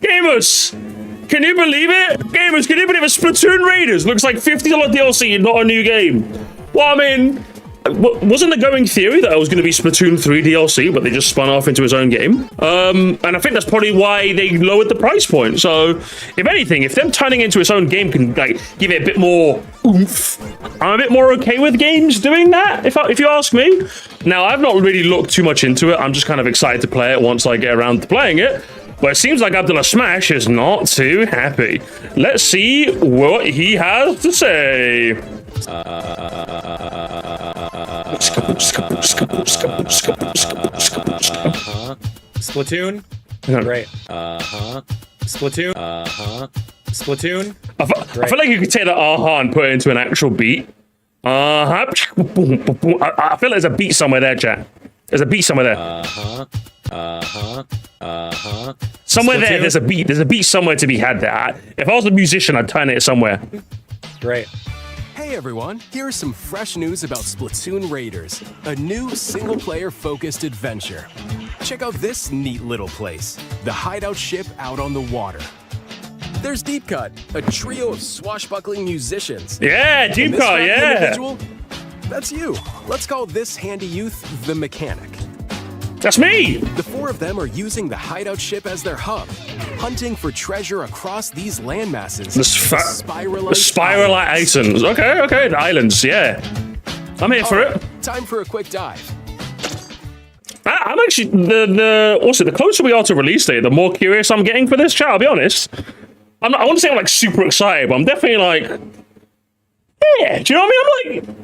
Gamers, can you believe it? Gamers, can you believe it? Splatoon Raiders looks like $50 DLC and not a new game. Well, I mean, wasn't the going theory that it was going to be Splatoon 3 DLC, but they just spun off into its own game? And I think that's probably why they lowered the price point. So, if anything, if them turning into its own game can like give it a bit more oomph, I'm a bit more okay with games doing that, if you ask me. Now, I've not really looked too much into it. I'm just kind of excited to play it once I get around to playing it. But it seems like Abdullah Smash is not too happy. Let's see what he has to say. Splatoon? Great. Splatoon? Splatoon? I feel like you could take that and put it into an actual beat. I feel like there's a beat somewhere there, chat. There's a beat somewhere there. Somewhere Splatoon? there's a beat. There's a beat somewhere to be had there. If I was a musician, I'd turn it somewhere. Great. Hey everyone, here's some fresh news about Splatoon Raiders, a new single-player focused adventure. Check out this neat little place, the hideout ship out on the water. There's Deep Cut, a trio of swashbuckling musicians. Yeah, Deep Cut, yeah. Individual, that's you. Let's call this handy youth the mechanic. That's me. The four of them are using the hideout ship as their hub, hunting for treasure across these landmasses. The spiralite items. Okay, the islands, yeah. I'm here for it. Time for a quick dive. I'm actually also the closer we are to release date, the more curious I'm getting for this chat. I'll be honest. I want to say I'm like super excited, but I'm definitely like, yeah. Do you know what I mean? I'm like,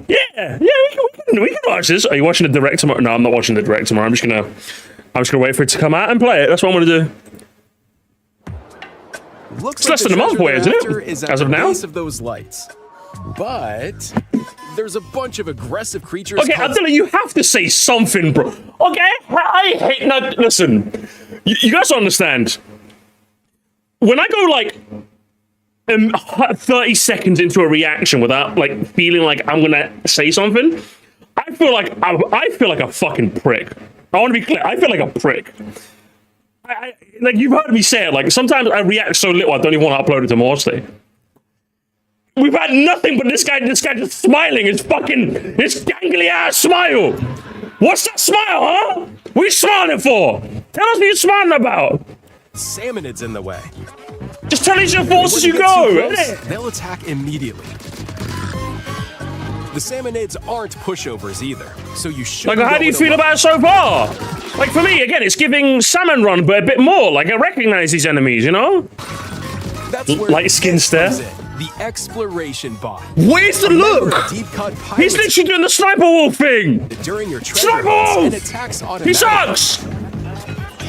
yeah, we can watch this. Are you watching the direct tomorrow? No, I'm not watching the direct tomorrow. I'm just gonna wait for it to come out and play it. That's what I'm gonna do. Looks it's less than a month away, isn't it? As of now. Of those lights, but there's a bunch of aggressive creatures. Okay, Abdullah, you have to say something, bro. Okay, I hate. No, listen, you guys don't understand. When I go like 30 seconds into a reaction without like feeling like I'm gonna say something, I feel like a fucking prick. I want to be clear. I feel like a prick. Like you've heard me say it. Like sometimes I react so little I don't even want to upload it to Moresty. We've had nothing but this guy just smiling. His gangly ass smile. What's that smile, huh? What are you smiling for? Tell us what you're smiling about. Salmonids in the way. Just tell each other forces you go. They'll attack immediately. The salmonids aren't pushovers either, so you should. Like, how do you feel about it so far? Like for me, again, it's giving Salmon Run, but a bit more. Like I recognize these enemies, you know. That's where like skin stare. The exploration bot. Where's the look? He's literally doing the sniper wolf thing. During your sniper wolf! And attacks automatically. He sucks.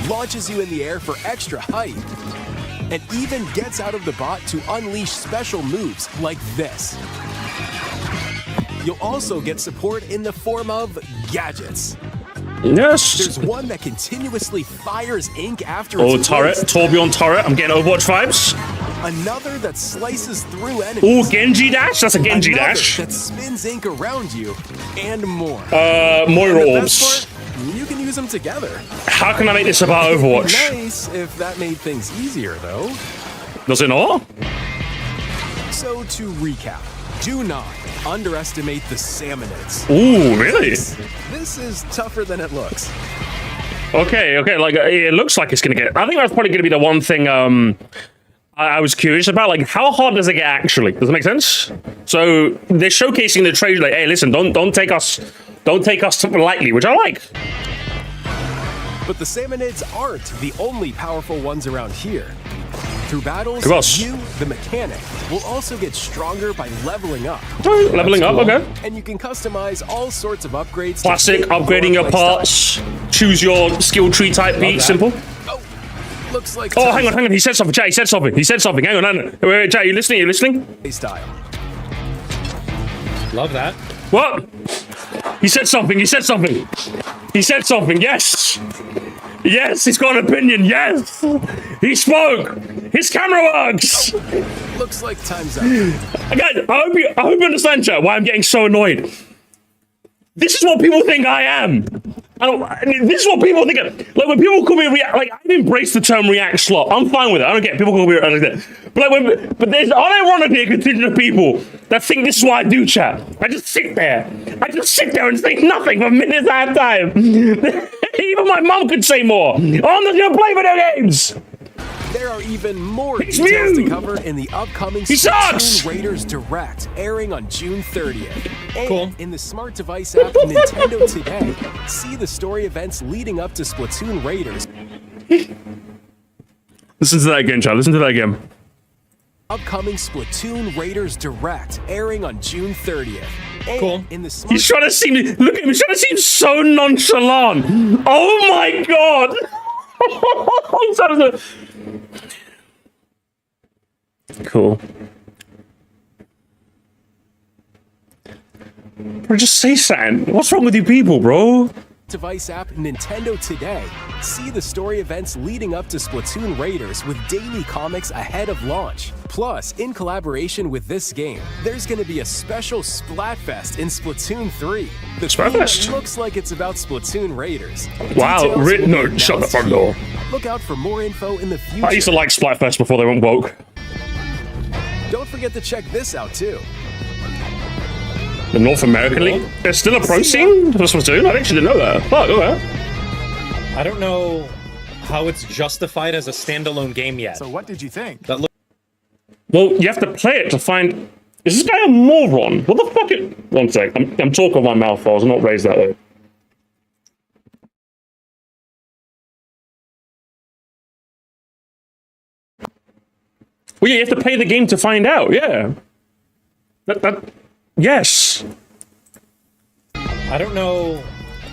Launches you in the air for extra height. And even gets out of the bot to unleash special moves like this. You'll also get support in the form of gadgets. Yes. There's one that continuously fires ink after its turret. Torbjorn turret. I'm getting Overwatch vibes. Another that slices through enemies. Oh, Genji dash. That's a Genji dash. That spins ink around you, and more. Moira orbs. You can use them together. How can I make this about Overwatch? Nice if that made things easier, though. Does it not? So to recap, do not underestimate the salmonids. Ooh, really? This is tougher than it looks. Okay. Like it looks like it's gonna get. I think that's probably gonna be the one thing I was curious about. Like, how hard does it get actually? Does it make sense? So they're showcasing the trailer. Like, hey, listen, don't take us lightly, which I like. But the salmonids aren't the only powerful ones around here. Through battles, you, the mechanic, will also get stronger by leveling up. Leveling up, okay. And you can customize all sorts of upgrades. Classic, upgrading your parts. Choose your skill tree type beat, simple. Oh, looks like. Oh, hang on. He said something, Jay. He said something. Hang on. Wait, Jay, are you listening? Style. Love that. What? He said something. Yes, he's got an opinion. Yes, he spoke. His camera works. Looks like time's up. Guys, I hope you understand, chat, why I'm getting so annoyed. This is what people think I am. This is what people think. Like when people call me like I've embraced the term react slot. I'm fine with it. I don't get people call me like that. But like but there's unironically a contingent of people that think this is what I do, chat. I just sit there. And say nothing for minutes at a time. Even my mom could say more. I'm not gonna play video games. There are even more details to cover in the upcoming Splatoon Raiders Direct, airing on June 30th. And in the smart device app Nintendo Today, see the story events leading up to Splatoon Raiders. Listen to that again, child. Listen to that again. Upcoming Splatoon Raiders Direct, airing on June 30th. And in the smart He's trying to seem, look at him, he's trying to seem so nonchalant. Oh my god. Cool. Bro, just say something. What's wrong with you people, bro? Device app Nintendo Today. See the story events leading up to Splatoon Raiders with daily comics ahead of launch. Plus, in collaboration with this game, there's going to be a special Splatfest in Splatoon 3. The Splatfest looks like it's about Splatoon Raiders. Wow, no, shut the front door. Look out for more info in the future. I used to like Splatfest before they went woke. Don't forget to check this out too. The North American League? There's still a pro scene for Splatoon? I actually didn't know that. Fuck, okay. I don't know how it's justified as a standalone game yet. So what did you think? Well, you have to play it to find... Is this guy a moron? What the fuck is... One sec. I'm talking with my mouth. I was not raised that way. Well, yeah, you have to play the game to find out, yeah. Yes. I don't know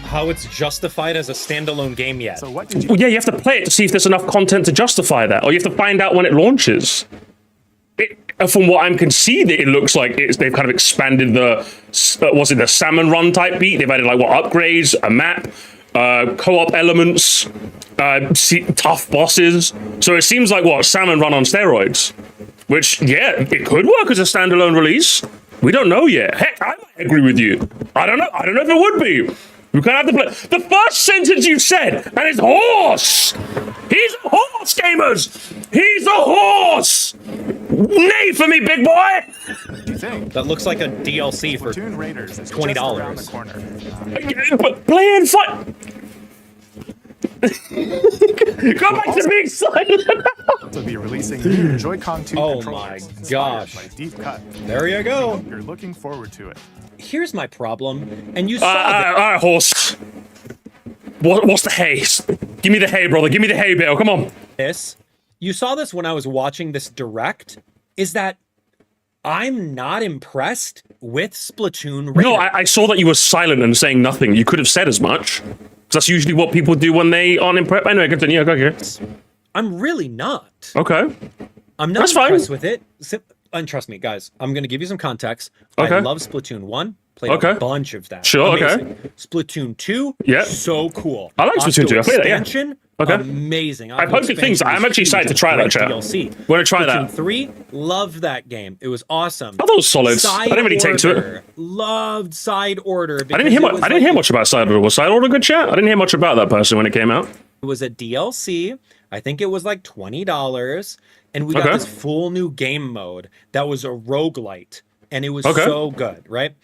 how it's justified as a standalone game yet. So what did you... Well, yeah, you have to play it to see if there's enough content to justify that, or you have to find out when it launches. From what I'm conceding, it looks like they've kind of expanded the, was it the salmon run type beat? They've added like what, upgrades, a map, co-op elements, tough bosses. So it seems like what, salmon run on steroids, which yeah, it could work as a standalone release. We don't know yet. Heck, I might agree with you. I don't know if it would be. We kind of have to play. The first sentence you said, and it's horse. He's a horse, gamers. He's a horse. Nay for me, big boy. What do you think? That looks like a DLC for Splatoon Raiders is $20. just around the corner. But play and fight. Go back to being silent. To be releasing new Joy-Con 2 Oh controllers my inspired gosh. by Deep Cut. There you go. You're looking forward to it. Here's my problem, and you saw All right, horse. What's the hay? Give me the hay, brother. Give me the hay bale. Come on. this. You saw this when I was watching this direct. Is that I'm not impressed with Splatoon Raiders. No, I saw that you were silent and saying nothing. You could have said as much. That's usually what people do when they aren't impressed. Anyway, continue. Okay. I'm really not. Okay. I'm not impressed with it. And trust me, guys, I'm going to give you some context. Okay. I love Splatoon 1. Played a bunch of that. Sure, Amazing. okay. Splatoon 2, yeah. So cool. I like Splatoon 2. I played that, yeah. Okay. Amazing. I've heard good things. I'm actually excited to try that, chat. DLC. Want to try Splatoon that? 3, loved that game. It was awesome. I thought it was solid. I didn't really take to it. Loved Side Order. I didn't hear much about Side Order. Was Side Order good, chat? I didn't hear much about that person when it came out. It was a DLC. I think it was like $20. And we got this full new game mode that was a roguelite. And it was so good, right?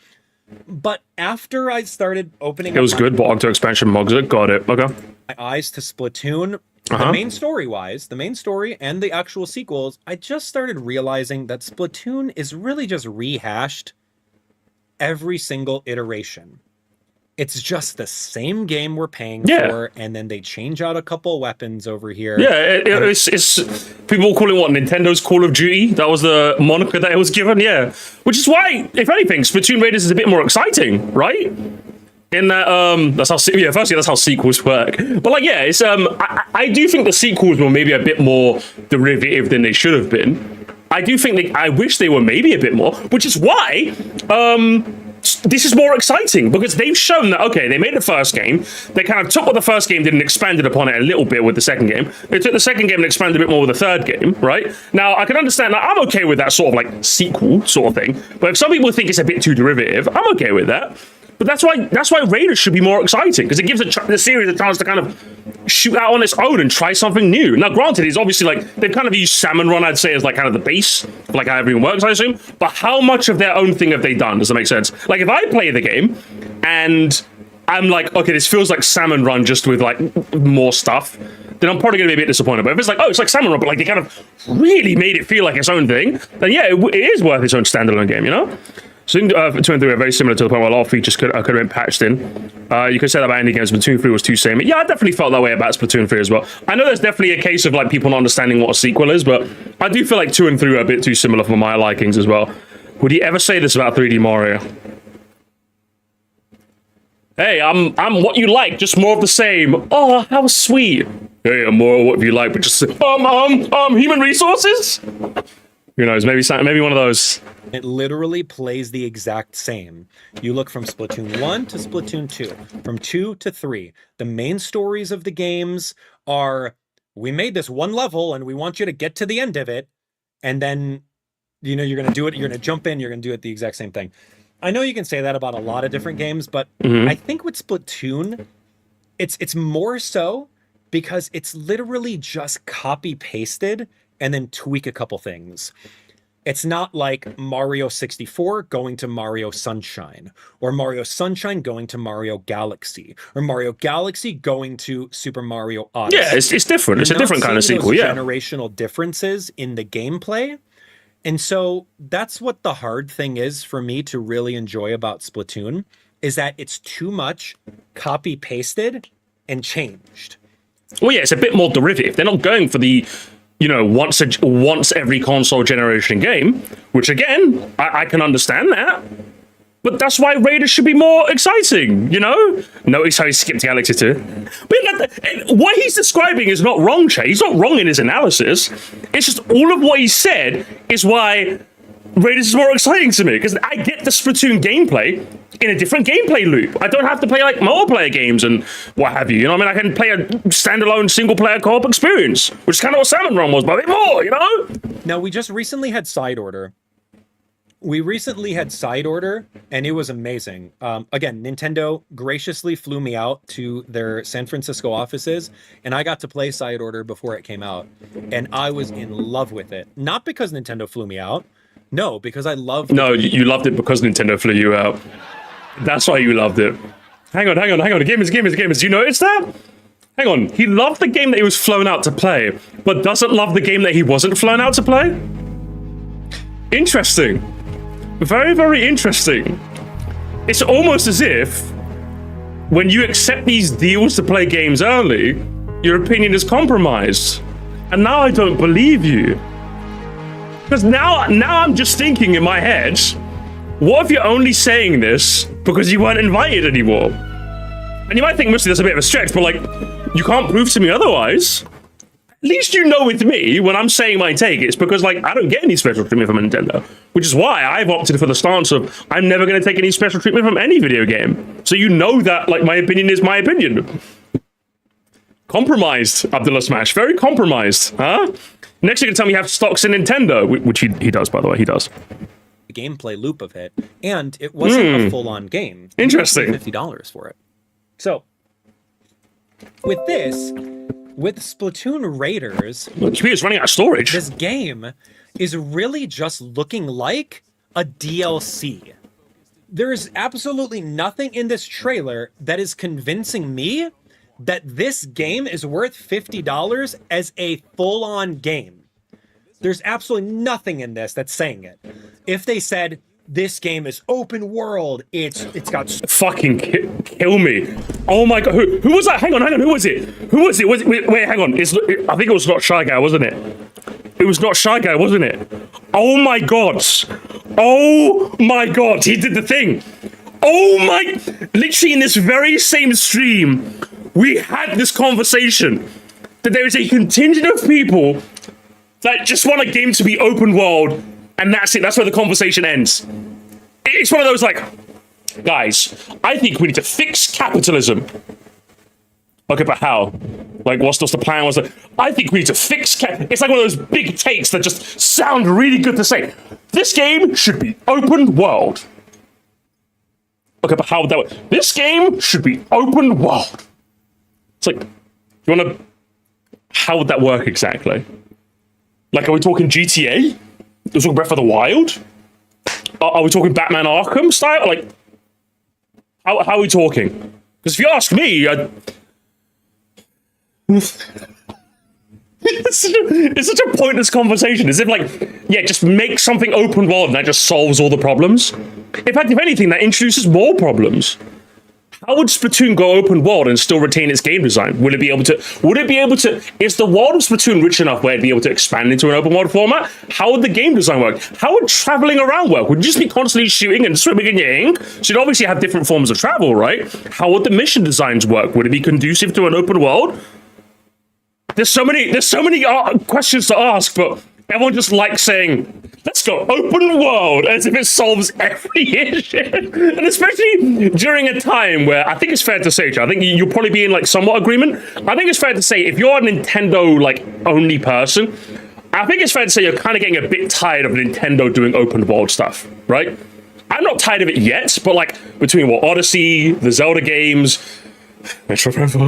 But after I started opening it was good, but onto expansion mods it. Got it. Okay. My eyes to Splatoon, the main story-wise, the main story and the actual sequels, I just started realizing that Splatoon is really just rehashed every single iteration. It's just the same game we're paying for, and then they change out a couple weapons over here. Yeah, it's people call it what, Nintendo's Call of Duty. That was the moniker that it was given. Yeah, which is why, if anything, Splatoon Raiders is a bit more exciting, right? In that, that's how firstly that's how sequels work. But like, yeah, it's I do think the sequels were maybe a bit more derivative than they should have been. I do think I wish they were maybe a bit more, which is why this is more exciting, because they've shown that, okay, they made the first game, they kind of took what the first game did and expanded upon it a little bit with the second game. They took the second game and expanded a bit more with the third game, right? Now, I can understand that. I'm okay with that sort of like sequel sort of thing, but if some people think it's a bit too derivative, I'm okay with that. But that's why Raiders should be more exciting, because it gives the series a chance to kind of shoot out on its own and try something new. Now, granted, it's obviously like they've kind of used Salmon Run, I'd say, as like kind of the base, like how everything works, I assume. But how much of their own thing have they done? Does that make sense? Like if I play the game and I'm like, okay, this feels like Salmon Run just with like more stuff, then I'm probably gonna be a bit disappointed. But if it's like, oh, it's like Salmon Run, but like they kind of really made it feel like its own thing, then yeah, it is worth its own standalone game, you know? So 2 and 3 are very similar to the point where a lot of features could have been patched in. You could say that about any games. Splatoon 3 was too samey. Yeah, I definitely felt that way about Splatoon 3 as well. I know there's definitely a case of like people not understanding what a sequel is, but I do feel like 2 and 3 are a bit too similar for my likings as well. Would you ever say this about 3D Mario? Hey, I'm what you like, just more of the same. Oh, how sweet. Hey, I'm more of what you like, but just human resources. Who knows? Maybe one of those. It literally plays the exact same. You look from Splatoon 1 to Splatoon 2, from 2 to 3. The main stories of the games are, we made this one level and we want you to get to the end of it, and then, you know, you're going to do it, you're going to jump in, you're going to do it the exact same thing. I know you can say that about a lot of different games, but I think with Splatoon, it's more so because it's literally just copy-pasted and then tweak a couple things. It's not like Mario 64 going to Mario Sunshine, or Mario Sunshine going to Mario Galaxy, or Mario Galaxy going to Super Mario Odyssey. Yeah, it's different. It's a different kind of sequel, yeah. Generational differences in the gameplay. And so that's what the hard thing is for me to really enjoy about Splatoon, is that it's too much copy-pasted and changed. Well, yeah, it's a bit more derivative. They're not going for the, you know, once every console generation game, which again, I can understand that. But that's why Raiders should be more exciting, you know? Notice how he skipped Galaxy 2. But what he's describing is not wrong, Che. He's not wrong in his analysis. It's just all of what he said is why Raiders is more exciting to me, because I get the Splatoon gameplay in a different gameplay loop. I don't have to play like multiplayer games and what have you. You know what I mean? I can play a standalone single-player co-op experience, which is kind of what Salmon Run was, but a bit more, you know? Now, we just recently had Side Order. And it was amazing. Again, Nintendo graciously flew me out to their San Francisco offices, and I got to play Side Order before it came out. And I was in love with it. Not because Nintendo flew me out. No, because I loved it. No, you loved it because Nintendo flew you out. That's why you loved it. Hang on. Gamers. You notice that? Hang on. He loved the game that he was flown out to play, but doesn't love the game that he wasn't flown out to play? Interesting. Very, very interesting. It's almost as if when you accept these deals to play games early, your opinion is compromised. And now I don't believe you. Because now I'm just thinking in my head, what if you're only saying this because you weren't invited anymore? And you might think mostly that's a bit of a stretch, but like, you can't prove to me otherwise. At least you know with me, when I'm saying my take, it's because like I don't get any special treatment from Nintendo. Which is why I've opted for the stance of I'm never going to take any special treatment from any video game. So you know that like my opinion is my opinion. Compromised, Abdullah Smash. Very compromised, huh? Next you're going to tell me you have stocks in Nintendo, which he does, by the way, he does. The gameplay loop of it, and it wasn't a full-on game. Interesting. $50 for it. So, with Splatoon Raiders, computer's running out of storage. This game is really just looking like a DLC. There is absolutely nothing in this trailer that is convincing me that this game is worth $50 as a full-on game. There's absolutely nothing in this that's saying it. If they said, this game is open world, it's got... Fucking kill me. Oh my god, who was that? Hang on, who was it? Wait, hang on. I think it was not Shy Guy, wasn't it? It was not Shy Guy, wasn't it? Oh my god. Oh my god, he did the thing. Oh my... Literally in this very same stream, we had this conversation that there is a contingent of people that just want a game to be open world, and that's it. That's where the conversation ends. It's one of those like, guys, I think we need to fix capitalism. Okay, but how? Like, what's the plan? I think we need to fix It's like one of those big takes that just sound really good to say. This game should be open world. Okay, but how would that work? This game should be open world. It's like, you want to... How would that work exactly? Like, are we talking GTA? Are we talking Breath of the Wild? Are we talking Batman Arkham style? Like, how are we talking? Because if you ask me, it's such a pointless conversation. As if, like, yeah, just make something open world and that just solves all the problems. In fact, if anything, that introduces more problems. How would Splatoon go open world and still retain its game design? Would it be able to, is the world of Splatoon rich enough where it'd be able to expand into an open world format? How would the game design work? How would traveling around work? Would you just be constantly shooting and swimming in your ink? So you'd obviously have different forms of travel, right? How would the mission designs work? Would it be conducive to an open world? There's so many questions to ask, but everyone just likes saying, let's go open world, as if it solves every issue. And especially during a time where I think it's fair to say, Joe, I think you'll probably be in like somewhat agreement. I think it's fair to say if you're a Nintendo like only person, I think it's fair to say you're kind of getting a bit tired of Nintendo doing open world stuff, right? I'm not tired of it yet, but like between what Odyssey, the Zelda games, Metro Prime 4.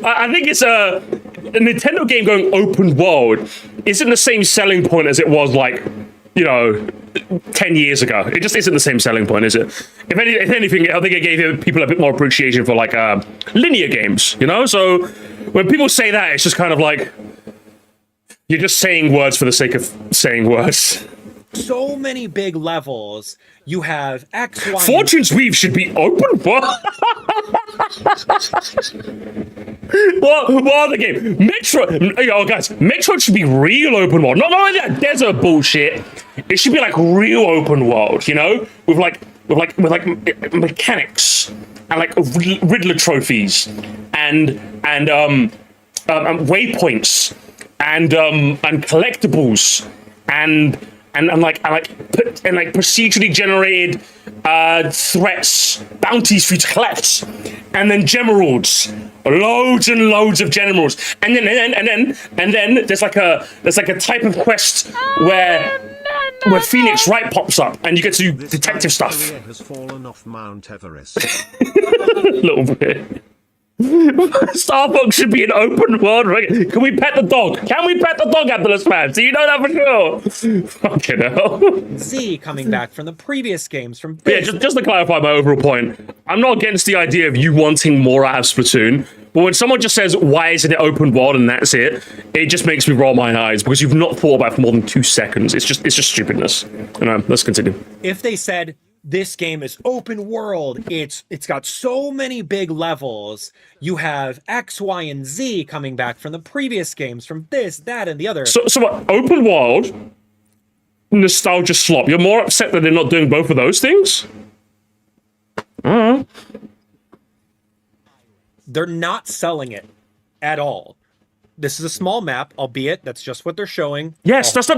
I think it's a Nintendo game going open world isn't the same selling point as it was like, 10 years ago. It just isn't the same selling point, is it? If anything, I think it gave people a bit more appreciation for like linear games, So when people say that, it's just kind of like you're just saying words for the sake of saying words. So many big levels. You have X, Y, Fortune's Weave should be open. What other game? Metroid. Oh, guys, Metroid should be real open world. Not only that desert bullshit. It should be like real open world. With mechanics and like Riddler trophies and waypoints and collectibles and procedurally generated threats, bounties for you to collect, and then gem emeralds, loads and loads of gem emeralds, and then there's like a type of quest where Phoenix Wright pops up and you get to do detective stuff. Has fallen off Mount Everest. A little bit. Starbucks should be an open world, right? Can we pet the dog? Can we pet the dog, Abdullah Man? Do you know that for sure? Fucking hell. Z coming back from the previous games from Yeah, just to clarify my overall point, I'm not against the idea of you wanting more out of Splatoon, but when someone just says, why isn't it open world and that's it, it just makes me roll my eyes because you've not thought about it for more than 2 seconds. It's just stupidness. Let's continue. If they said, this game is open world. It's got so many big levels. You have X, Y, and Z coming back from the previous games, from this, that, and the other. So what? Open world, nostalgia slop. You're more upset that they're not doing both of those things? They're not selling it at all. This is a small map, albeit that's just what they're showing. Yes, that's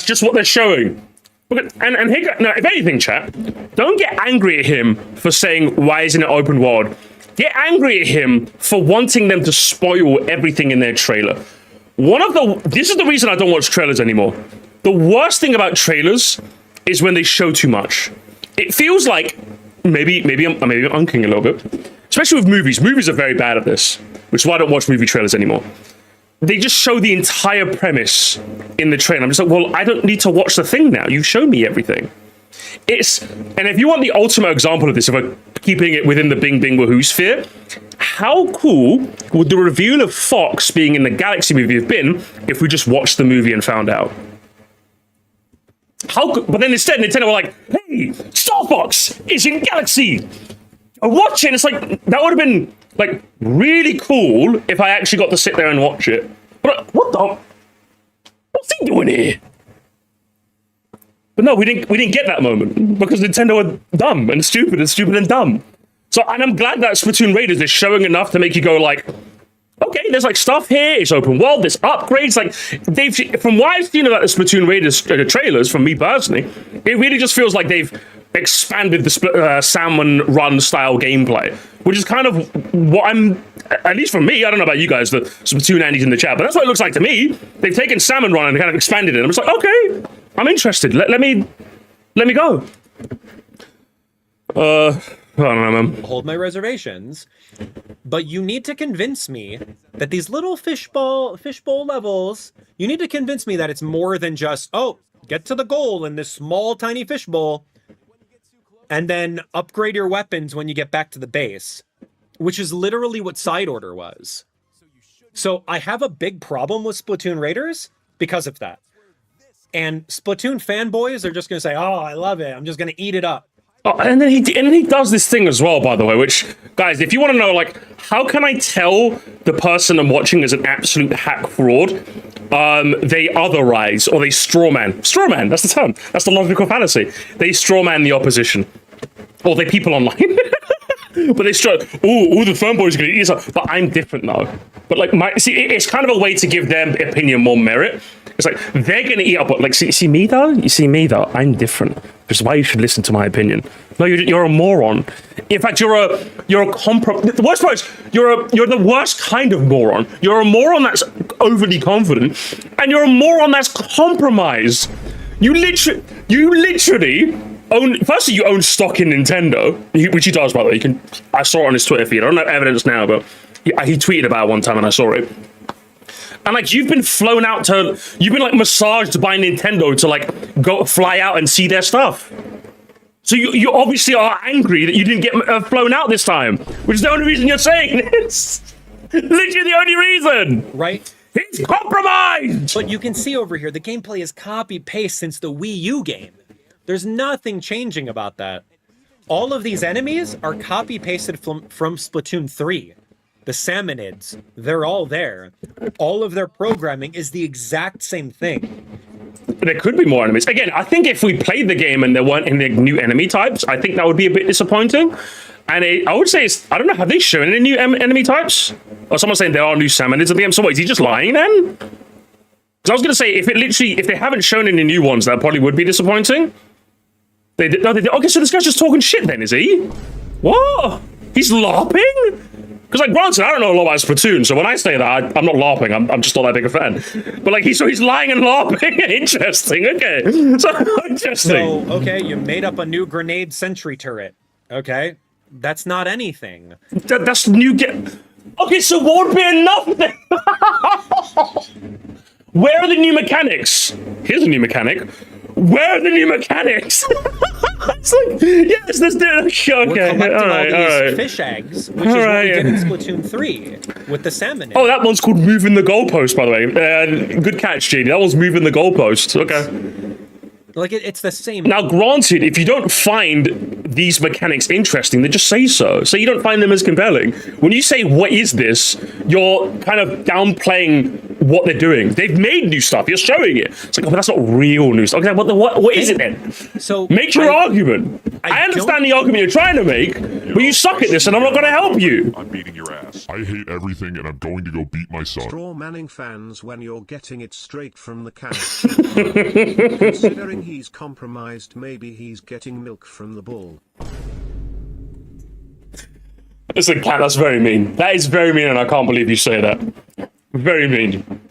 just what they're showing. And if anything, chat, don't get angry at him for saying, why isn't it open world? Get angry at him for wanting them to spoil everything in their trailer. This is the reason I don't watch trailers anymore. The worst thing about trailers is when they show too much. It feels like, maybe I'm unking a little bit, especially with movies. Movies are very bad at this, which is why I don't watch movie trailers anymore. They just show the entire premise in the trailer. I'm just like, well, I don't need to watch the thing now. You've shown me everything. And if you want the ultimate example of this, if we're keeping it within the Bing Bing Wahoo sphere, how cool would the reveal of Fox being in the Galaxy movie have been if we just watched the movie and found out? But then instead, Nintendo were like, hey, Star Fox is in Galaxy. I watch it. It's like, that would have been like really cool if I actually got to sit there and watch it. But what's he doing here? But no, we didn't get that moment because Nintendo are dumb and stupid and dumb. So, and I'm glad that Splatoon Raiders is showing enough to make you go like, okay, there's like stuff here, it's open world, there's upgrades. Like, from what I've seen about the Splatoon Raiders trailers, from me personally, it really just feels like they've expanded the Salmon Run style gameplay, which is kind of what I'm, at least for me, I don't know about you guys, the Splatoon Andy's in the chat, but that's what it looks like to me. They've taken Salmon Run and kind of expanded it. I'm just like, okay, I'm interested. Let me Let me go. I don't know, man. Hold my reservations, but you need to convince me that these little fishbowl levels, you need to convince me that it's more than just, oh, get to the goal in this small, tiny fishbowl, and then upgrade your weapons when you get back to the base, which is literally what Side Order was. So I have a big problem with Splatoon Raiders because of that. And Splatoon fanboys are just going to say, oh, I love it. I'm just going to eat it up. Oh, and then he does this thing as well, by the way, which, guys, if you want to know, like, how can I tell the person I'm watching is an absolute hack fraud? They otherize, or they strawman. Strawman, that's the term. That's the logical fallacy. They strawman the opposition. Or they people online. But they the fanboys are going to eat this up. But I'm different, though. But, like, it's kind of a way to give their opinion more merit. It's like, they're going to eat up, but, like, see me, though? You see me, though? I'm different. Which is why you should listen to my opinion. No, you're a moron. In fact, you're a the worst part is, you're the worst kind of moron. You're a moron that's overly confident, and you're a moron that's compromised. You literally own, firstly, you own stock in Nintendo, which he does, by the way. I saw it on his Twitter feed. I don't have evidence now, but he tweeted about it one time and I saw it. And, like, you've been like, massaged by Nintendo to, like, go fly out and see their stuff. So you obviously are angry that you didn't get flown out this time, which is the only reason you're saying this. Literally the only reason. Right? It's compromised! But you can see over here, the gameplay is copy-paste since the Wii U game. There's nothing changing about that. All of these enemies are copy-pasted from Splatoon 3. The Salmonids, they're all there. All of their programming is the exact same thing. There could be more enemies. Again, I think if we played the game and there weren't any new enemy types, I think that would be a bit disappointing. And I would say, I don't know, have they shown any new enemy types? Or someone's saying there are new Salmonids at the end. So what, is he just lying then? Because I was going to say, if they haven't shown any new ones, that probably would be disappointing. Okay, so this guy's just talking shit then, is he? What? He's LARPing? Because, like, granted, I don't know a lot about Splatoon, so when I say that, I'm not LARPing. I'm just not that big a fan. But, like, he's lying and LARPing. Interesting. Okay. So, interesting. So, okay, you made up a new grenade sentry turret. Okay. That's not anything. That's new. Okay, so won't be enough then. Where are the new mechanics? Here's a new mechanic. Where are the new mechanics? It's like, yes, let's do it. Okay, We're collecting all these fish eggs, which is what we did in Splatoon 3 with the salmon. Oh, that one's called moving the goalpost, by the way. Good catch, Gene. That one's moving the goalpost. Okay. Like, it's the same. Now, granted, if you don't find these mechanics interesting, then just say so. So you don't find them as compelling. When you say, what is this? You're kind of downplaying what they're doing. They've made new stuff. You're showing it. It's like, oh, but that's not real new stuff. Okay, what is it then? So make your argument. I understand the argument you're trying to make, but you suck at this and I'm not going to help you. I'm beating your ass. I hate everything and I'm going to go beat my son. Straw manning fans when you're getting it straight from the cow. Considering he's compromised, maybe he's getting milk from the bull. Listen, Cat, that's very mean. That is very mean and I can't believe you say that. Very mean.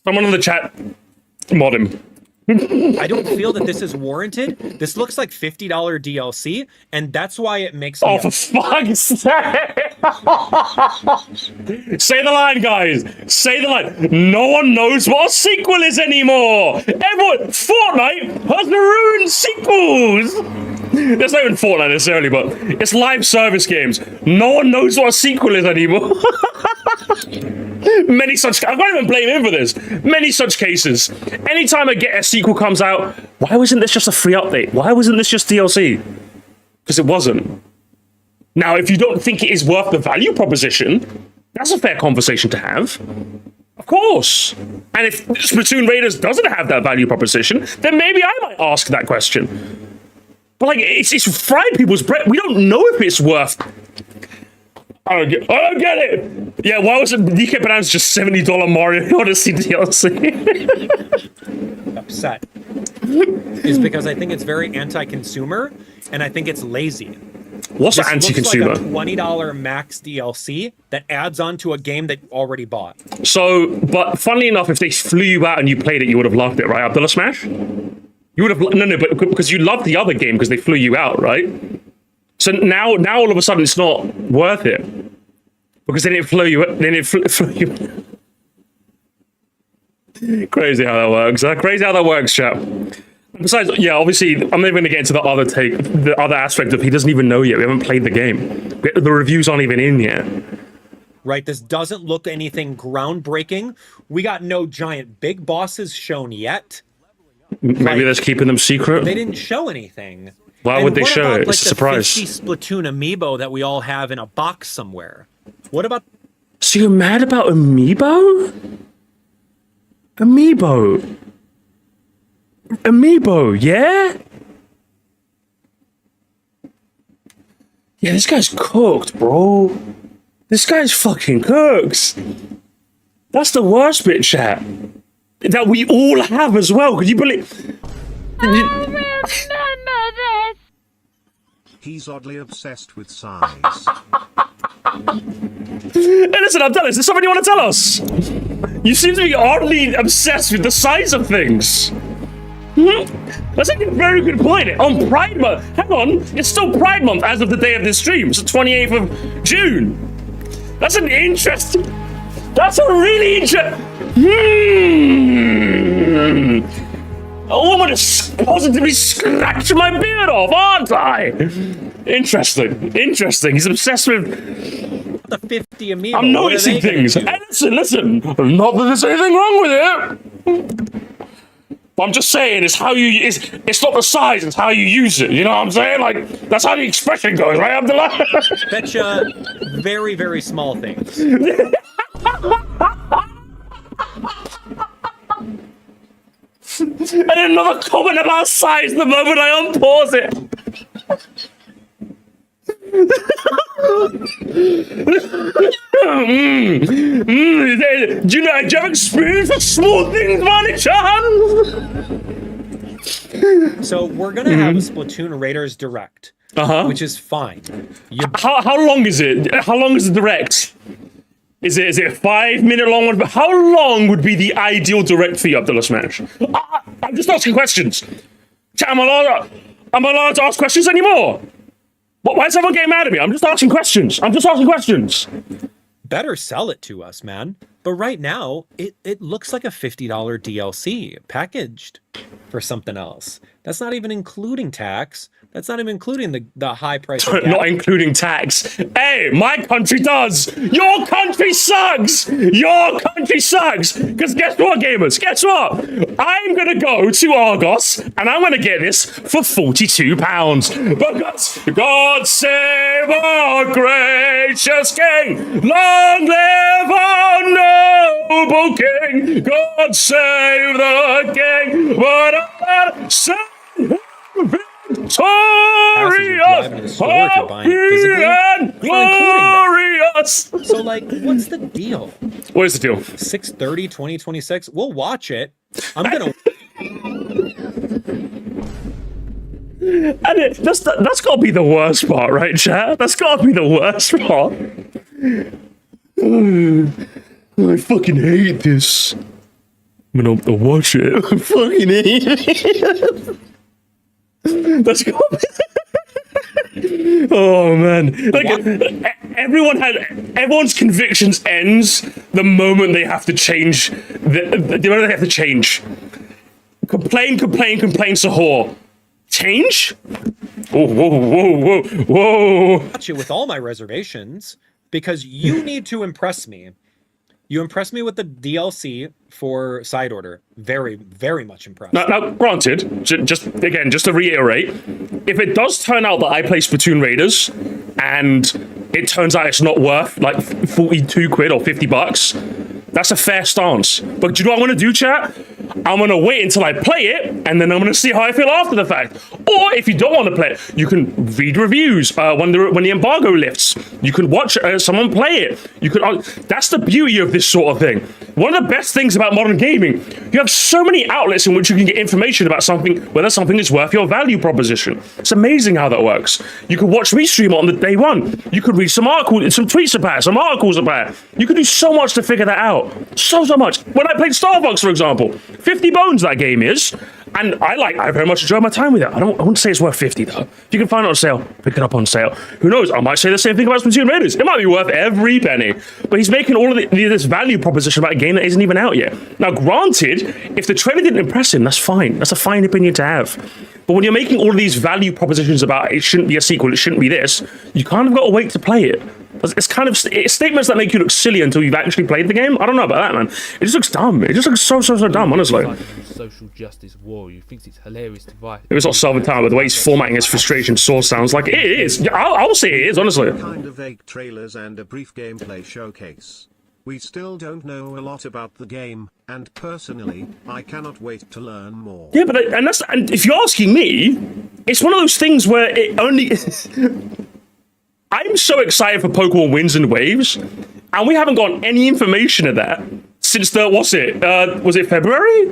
Someone in the chat, mod him. I don't feel that this is warranted. This looks like $50 DLC, and that's why it makes me... Oh, for fuck's sake! Say the line, guys. Say the line. No one knows what a sequel is anymore. Everyone, Fortnite has ruined sequels. There's not even Fortnite necessarily, but it's live service games. No one knows what a sequel is anymore. Many such... I can't even blame him for this. Many such cases. Anytime a sequel comes out, why wasn't this just a free update? Why wasn't this just DLC? Because it wasn't. Now, if you don't think it is worth the value proposition, that's a fair conversation to have. Of course. And if Splatoon Raiders doesn't have that value proposition, then maybe I might ask that question. But, like, it's fried people's bread. We don't know if it's worth... I don't get it. Yeah, why was it DK Banana's just $70 Mario Odyssey DLC? upset is because I think it's very anti-consumer and I think it's lazy. What's an anti-consumer? Looks like a $20 max DLC that adds on to a game that you already bought. So, but funnily enough, if they flew you out and you played it, you would have loved it, right? Abdullah Smash? You would have no, but because you loved the other game because they flew you out, right? So now all of a sudden it's not worth it because they didn't flew you. They didn't flew you. Crazy how that works. Crazy how that works, chap. Besides, yeah, obviously, I'm not even going to get into the other aspect of he doesn't even know yet. We haven't played the game. The reviews aren't even in yet. Right, this doesn't look anything groundbreaking. We got no giant big bosses shown yet. Maybe they're keeping them secret. They didn't show anything. Why would they show it? It's a surprise. The 50 Splatoon amiibo that we all have in a box somewhere. What about? So you're mad about amiibo? Amiibo, yeah? Yeah, this guy's cooked, bro. This guy's fucking cooked. That's the worst bit, chat. That we all have as well. Could you believe? I remember this. He's oddly obsessed with size. Hey, listen, I'm telling us. There's something you want to tell us? You seem to be oddly obsessed with the size of things. That's a very good point. On Pride Month. Hang on. It's still Pride Month as of the day of this stream. It's the 28th of June. That's an interesting... That's a really interesting... Oh, I'm gonna positively scratch my beard off, aren't I? Interesting. He's obsessed with... The 50 amiibo. I'm noticing things. Hey, listen. Not that there's anything wrong with it. But I'm just saying, it's how you... It's not the size, it's how you use it. You know what I'm saying? Like, that's how the expression goes, right, Abdullah? Betcha very, very small things. And another comment about size the moment I unpause it. Do you have experience with small things, Money Chan? So we're gonna have a Splatoon Raiders Direct, which is fine. How long is it? How long is the Direct? Is it a 5-minute long one? But how long would be the ideal Direct for you, Abdullah Smash? I'm just asking questions. Am I allowed to ask questions anymore? Why is everyone getting mad at me? I'm just asking questions. Better sell it to us, man. But right now, it looks like a $50 DLC packaged for something else. That's not even including tax. That's not even including the high price. Not including tax. Hey, my country does. Your country sucks. Because guess what, gamers? Guess what? I'm going to go to Argos and I'm going to get this for £42. Because God save our gracious King. Long live our noble King. God save the King. But I save victorious, happy and glorious. So, like, what's the deal? What is the deal? 6/30, 2026. We'll watch it. I'm gonna. And that's got to be the worst part, right, chat? That's got to be the worst part. I fucking hate this. I'm gonna have to watch it. I fucking hate it. That's got to be... Oh man! Like everyone's convictions ends the moment they have to change. The moment they have to change. Complain, Sahur. Change? Whoa! Watch it with all my reservations because you need to impress me. You impressed me with the DLC for Side Order. Very, very much impressed. Now granted, just to reiterate, if it does turn out that I play Splatoon Raiders and it turns out it's not worth like 42 quid or $50, that's a fair stance. But do you know what I'm going to do, chat? I'm going to wait until I play it, and then I'm going to see how I feel after the fact. Or if you don't want to play it, you can read reviews when the embargo lifts. You can watch someone play it. You can. That's the beauty of this sort of thing. One of the best things about modern gaming, you have so many outlets in which you can get information about something, whether something is worth your value proposition. It's amazing how that works. You could watch me stream on the day one. You could read some articles, some tweets about it, some articles about it. You could do so much to figure that out. So much. When I played Starbucks, for example, 50 bones that game is, And I very much enjoy my time with it. I wouldn't say it's worth 50 though. If you can find it on sale, pick it up on sale. Who knows? I might say the same thing about Splatoon Raiders. It might be worth every penny. But he's making all of this value proposition about a game that isn't even out yet. Now, granted, if the trailer didn't impress him, that's fine. That's a fine opinion to have. But when you're making all of these value propositions about it shouldn't be a sequel, it shouldn't be this, you kind of got to wait to play it. It's kind of statements that make you look silly until you've actually played the game. I don't know about that, man. It just looks dumb. It just looks so dumb, honestly. Social justice war. You think it's hilarious to write. It was not solving time, but the way he's formatting his frustration source sounds like it is. Yeah, I'll say it is, honestly. Kind of vague trailers and a brief gameplay showcase. We still don't know a lot about the game, and personally, I cannot wait to learn more. Yeah, but and if you're asking me, it's one of those things where it only. I'm so excited for Pokemon Winds and Waves, and we haven't gotten any information of that since was it February?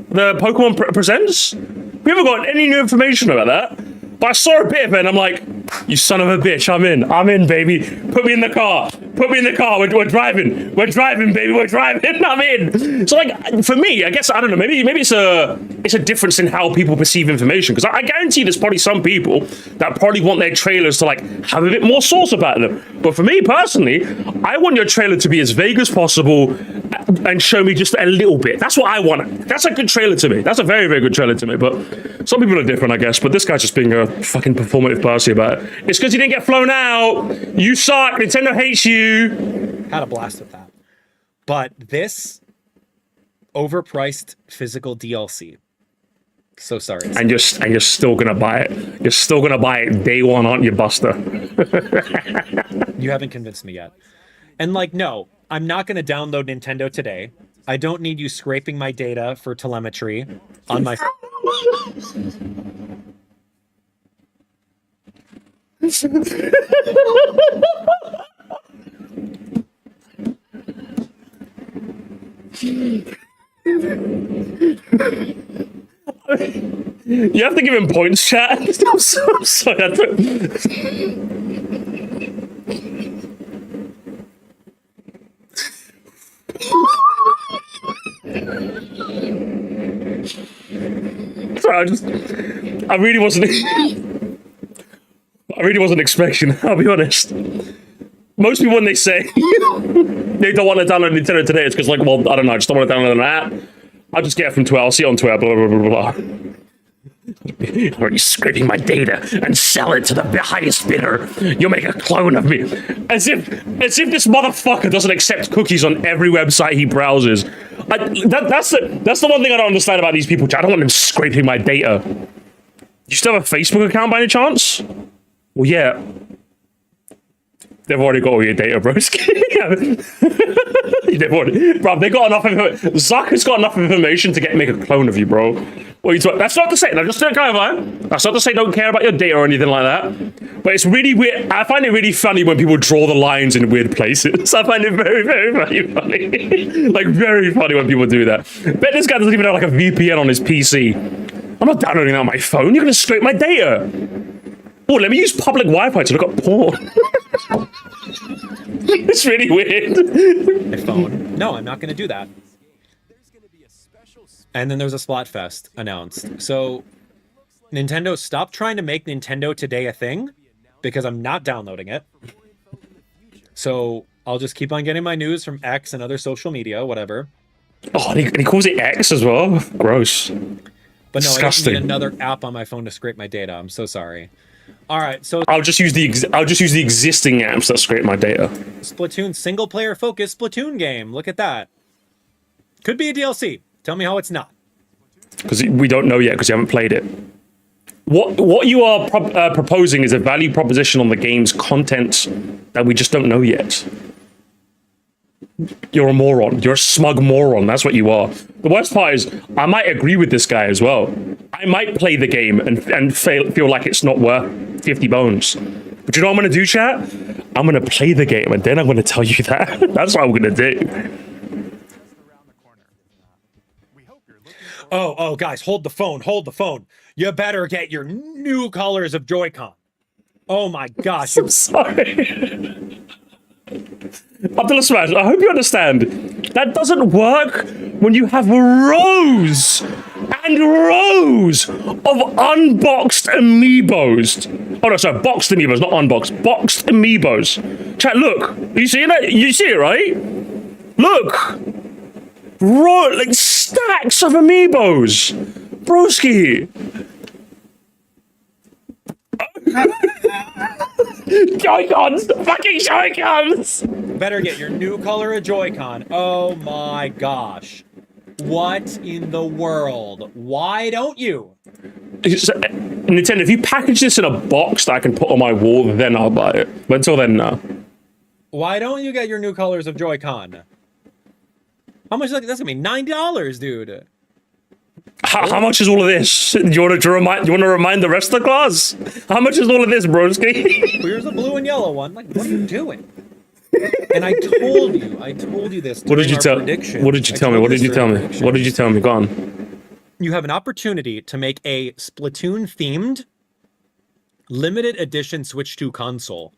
The Pokemon Presents? We haven't gotten any new information about that. But I saw a bit of it, and I'm like, you son of a bitch, I'm in, baby. Put me in the car. We're driving, baby, we're driving. I'm in. So, like, for me, I guess, I don't know, maybe it's a difference in how people perceive information. Because I guarantee there's probably some people that probably want their trailers to, like, have a bit more source about them. But for me, personally, I want your trailer to be as vague as possible and show me just a little bit. That's what I want. That's a good trailer to me. That's a very, very good trailer to me. But some people are different, I guess. But this guy's just being a fucking performative Percy about it. It's because you didn't get flown out. You suck. Nintendo hates you. Had a blast with that. But this overpriced physical DLC. So sorry. And you're still gonna buy it. You're still gonna buy it day one, aren't you, Buster? You haven't convinced me yet. And like, no, I'm not gonna download Nintendo today. I don't need you scraping my data for telemetry on my You have to give him points, chat. I'm sorry. Sorry, I really wasn't expecting that, I'll be honest. Most people, when they say they don't want to download Nintendo today, it's because, like, well, I don't know, I just don't want to download an app. I'll just get it from Twitter. I'll see it on Twitter, blah, blah, blah, blah, blah. Already scraping my data and sell it to the highest bidder. You'll make a clone of me. As if this motherfucker doesn't accept cookies on every website he browses. That's the one thing I don't understand about these people. I don't want them scraping my data. You still have a Facebook account by any chance? Well, yeah. They've already got all your data, bro. Bro, they got enough information. Zuck has got enough information to make a clone of you, bro. What are you talking? That's not to say, no, just to clarify. That's not to say don't care about your data or anything like that. But it's really weird. I find it really funny when people draw the lines in weird places. I find it very, very, very funny. Like, very funny when people do that. Bet this guy doesn't even have, like, a VPN on his PC. I'm not downloading that on my phone. You're going to scrape my data. Oh, let me use public Wi-Fi to look up porn. It's really weird. My phone. No, I'm not going to do that. And then there's a Splatfest announced. So, Nintendo, stop trying to make Nintendo Today a thing, because I'm not downloading it. So, I'll just keep on getting my news from X and other social media, whatever. Oh, and he calls it X as well? Gross. But no, disgusting. I don't need another app on my phone to scrape my data. I'm so sorry. All right, so I'll just use the existing apps that scrape my data. Splatoon single player focused Splatoon game. Look at that. Could be a DLC. Tell me how it's not. Because we don't know yet because you haven't played it. What you are proposing is a value proposition on the game's content that we just don't know yet. You're a moron. You're a smug moron. That's what you are. The worst part is, I might agree with this guy as well. I might play the game and feel like it's not worth 50 bones. But you know what I'm going to do, chat? I'm going to play the game, and then I'm going to tell you that. That's what I'm going to do. Oh, guys, hold the phone. You better get your new colors of Joy-Con. Oh my gosh. I'm sorry. Abdullah Smash, I hope you understand. That doesn't work when you have rows and rows of unboxed amiibos. Oh no, sorry, boxed amiibos, not unboxed. Boxed amiibos. Chat, look. You see that? You see it, right? Look. Like stacks of amiibos. Broski. Joy-Cons! Fucking Joy-Cons! Better get your new color of Joy-Con. Oh my gosh. What in the world? Why don't you? Nintendo, if you package this in a box that I can put on my wall, then I'll buy it. But until then, no. Why don't you get your new colors of Joy-Con? How much is that? That's gonna be $9, dude. How much is all of this? Do you want to remind the rest of the class? How much is all of this, broski? Here's the blue and yellow one. Like, what are you doing? And I told you this. What did you tell? What did you tell me? What did you tell me? What did you tell me? Go on. You have an opportunity to make a Splatoon themed limited edition Switch 2 console.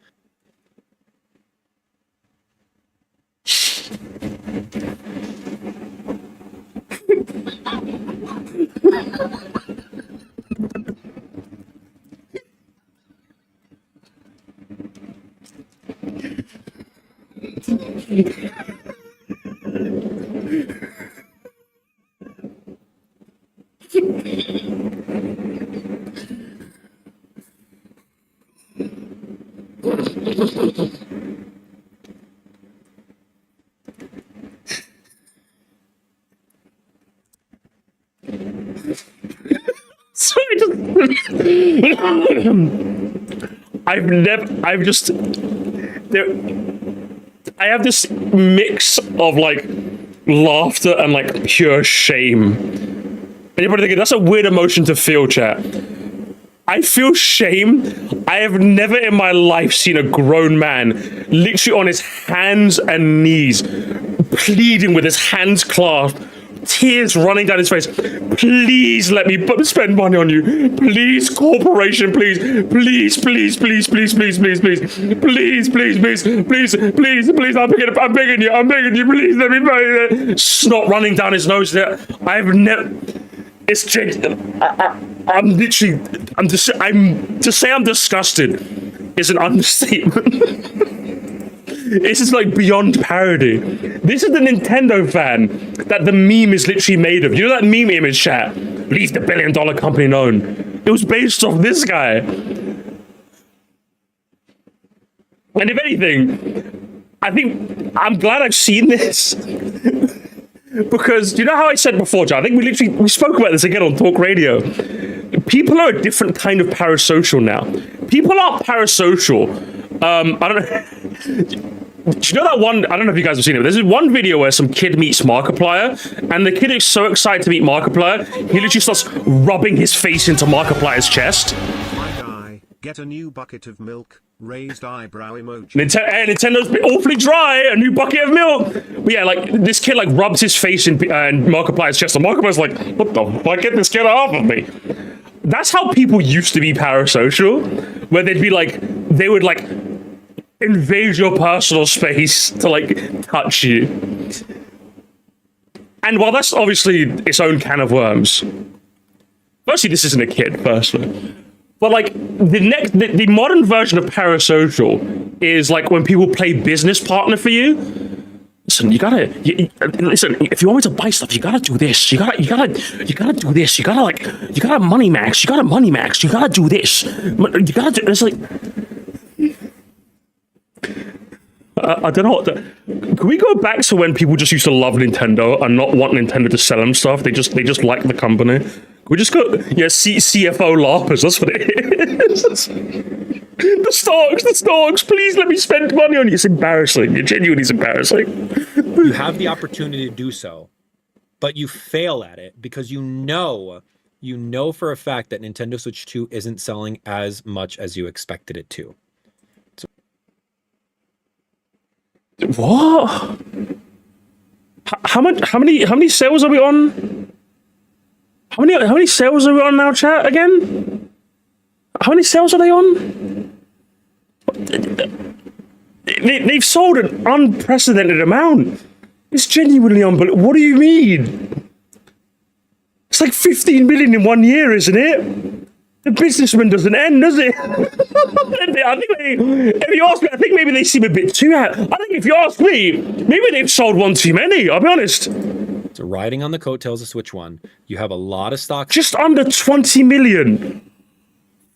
I have this mix of like laughter and like pure shame. And you're probably thinking, that's a weird emotion to feel, chat. I feel shame. I have never in my life seen a grown man literally on his hands and knees, pleading with his hands clasped, tears running down his face. Please let me spend money on you. Please, corporation, please. Please, please, please, please, please, please, please. Please, please, please, please, please, please. I'm begging you. Please let me buy it. Snot running down his nose there. I've never... It's genuine. To say I'm disgusted is an understatement. This is like beyond parody. This is the Nintendo fan that the meme is literally made of. You know that meme image, chat? Leave the billion-dollar company alone. It was based off this guy. And if anything, I think I'm glad I've seen this. Because you know how I said before, John? I think we spoke about this again on Talk Radio. People are a different kind of parasocial now. People aren't parasocial. I don't know. Do you know that one? I don't know if you guys have seen it. But there's one video where some kid meets Markiplier, and the kid is so excited to meet Markiplier, he literally starts rubbing his face into Markiplier's chest. My guy, get a new bucket of milk. Raised eyebrow emoji. Nintendo's awfully dry. A new bucket of milk. But yeah, like this kid like rubs his face in Markiplier's chest, and Markiplier's like, "What the fuck? Get this kid off of me!" That's how people used to be parasocial, where they'd be like, they would like invade your personal space to like touch you. And while that's obviously its own can of worms, firstly, this isn't a kid, firstly. But like the modern version of parasocial is like when people play business partner for you. Listen, listen. If you want me to buy stuff, you gotta do this. You gotta do this. You gotta money max. You gotta money max. You gotta do this. You gotta do. It's like I don't know. Can we go back to when people just used to love Nintendo and not want Nintendo to sell them stuff? They just like the company. We just go, yeah, CFO LARPers, that's what it is. The stocks, please let me spend money on you. It's embarrassing. It genuinely is embarrassing. You have the opportunity to do so, but you fail at it because you know for a fact that Nintendo Switch 2 isn't selling as much as you expected it to. What? How many sales are we on? How many sales are we on now, chat, again? How many sales are they on? They've sold an unprecedented amount. It's genuinely unbelievable. What do you mean? It's like 15 million in 1 year, isn't it? The businessman doesn't end, does it? I think if you ask me, I think maybe they seem a bit too. I think if you ask me, maybe they've sold one too many. I'll be honest. So riding on the coattails of Switch 1, you have a lot of stock. Just under 20 million.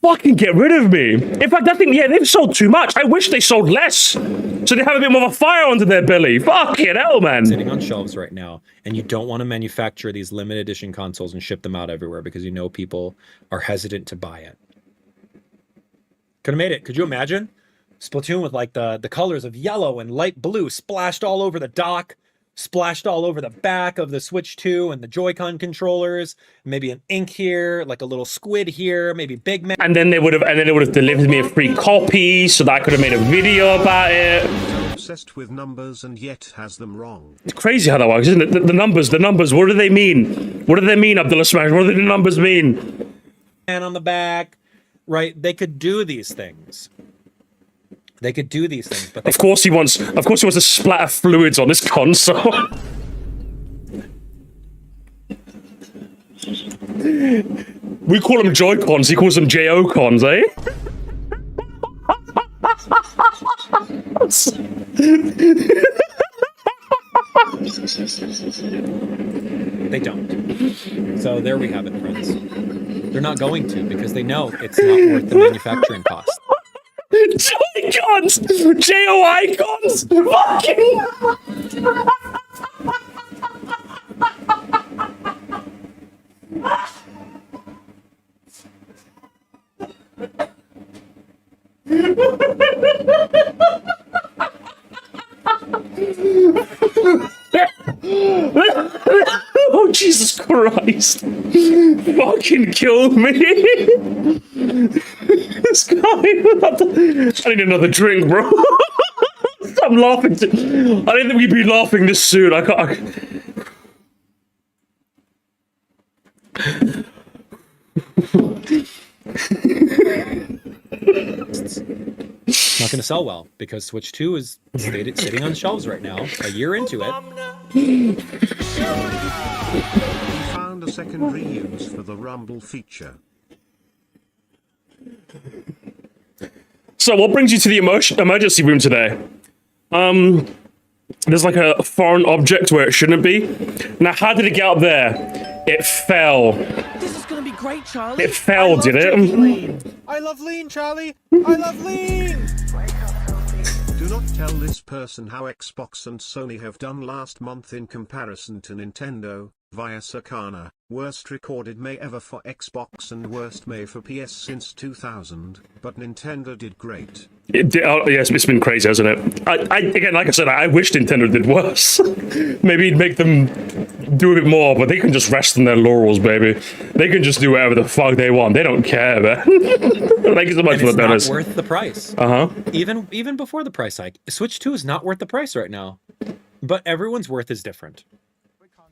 Fucking get rid of me. In fact, I think, yeah, they've sold too much. I wish they sold less. So they have a bit more of a fire under their belly. Fucking hell, man. Sitting on shelves right now, and you don't want to manufacture these limited edition consoles and ship them out everywhere because you know people are hesitant to buy it. Could have made it. Could you imagine? Splatoon with like the colors of yellow and light blue splashed all over the dock, splashed all over the back of the Switch 2 and the Joy-Con controllers, maybe an ink here, like a little squid here, maybe Big Man. And then they would have delivered me a free copy so that I could have made a video about it. Obsessed with numbers and yet has them wrong. It's crazy how that works, isn't it? The numbers, what do they mean? What do they mean, Abdullah Smash? What do the numbers mean? And on the back, right? They could do these things. They could do these things, but of course he wants to splatter fluids on his console. We call them Joy-Cons, he calls them J-O-Cons, eh? They don't. So there we have it, friends. They're not going to because they know it's not worth the manufacturing cost. Joy-Cons! J-O-I-Cons! Fucking... Oh, Jesus Christ. Fucking kill me. This guy... I need another drink, bro. I'm laughing. I didn't think we'd be laughing this soon. I can't... It's not going to sell well because Switch 2 is sitting on shelves right now, a year into it. He found a secondary use for the Rumble feature. So what brings you to the emergency room today? There's like a foreign object where it shouldn't be. Now, how did it get up there? It fell. This is gonna be great, Charlie. It fell, did it? I love lean, Charlie. I love lean. Do not tell this person how Xbox and Sony have done last month in comparison to Nintendo, via Sakana, worst recorded May ever for Xbox and worst May for PS since 2000, but Nintendo did great. Yes, it's been crazy, hasn't it? Again, like I said, I wish Nintendo did worse. Maybe it'd make them do a bit more, but they can just rest on their laurels, baby. They can just do whatever the fuck they want. They don't care, man. Thank you so much for that. It's not worth the price. Even before the price hike, Switch 2 is not worth the price right now. But everyone's worth is different.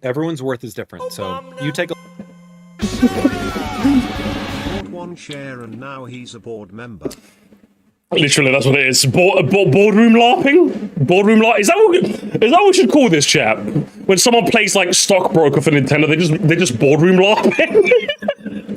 Everyone's worth is different. So you take a Bought one share and now he's a board member. Literally, that's what it is. Boardroom LARPing? Boardroom LARP? Is that what we should call this, chap? When someone plays like stockbroker for Nintendo, they just boardroom LARPing?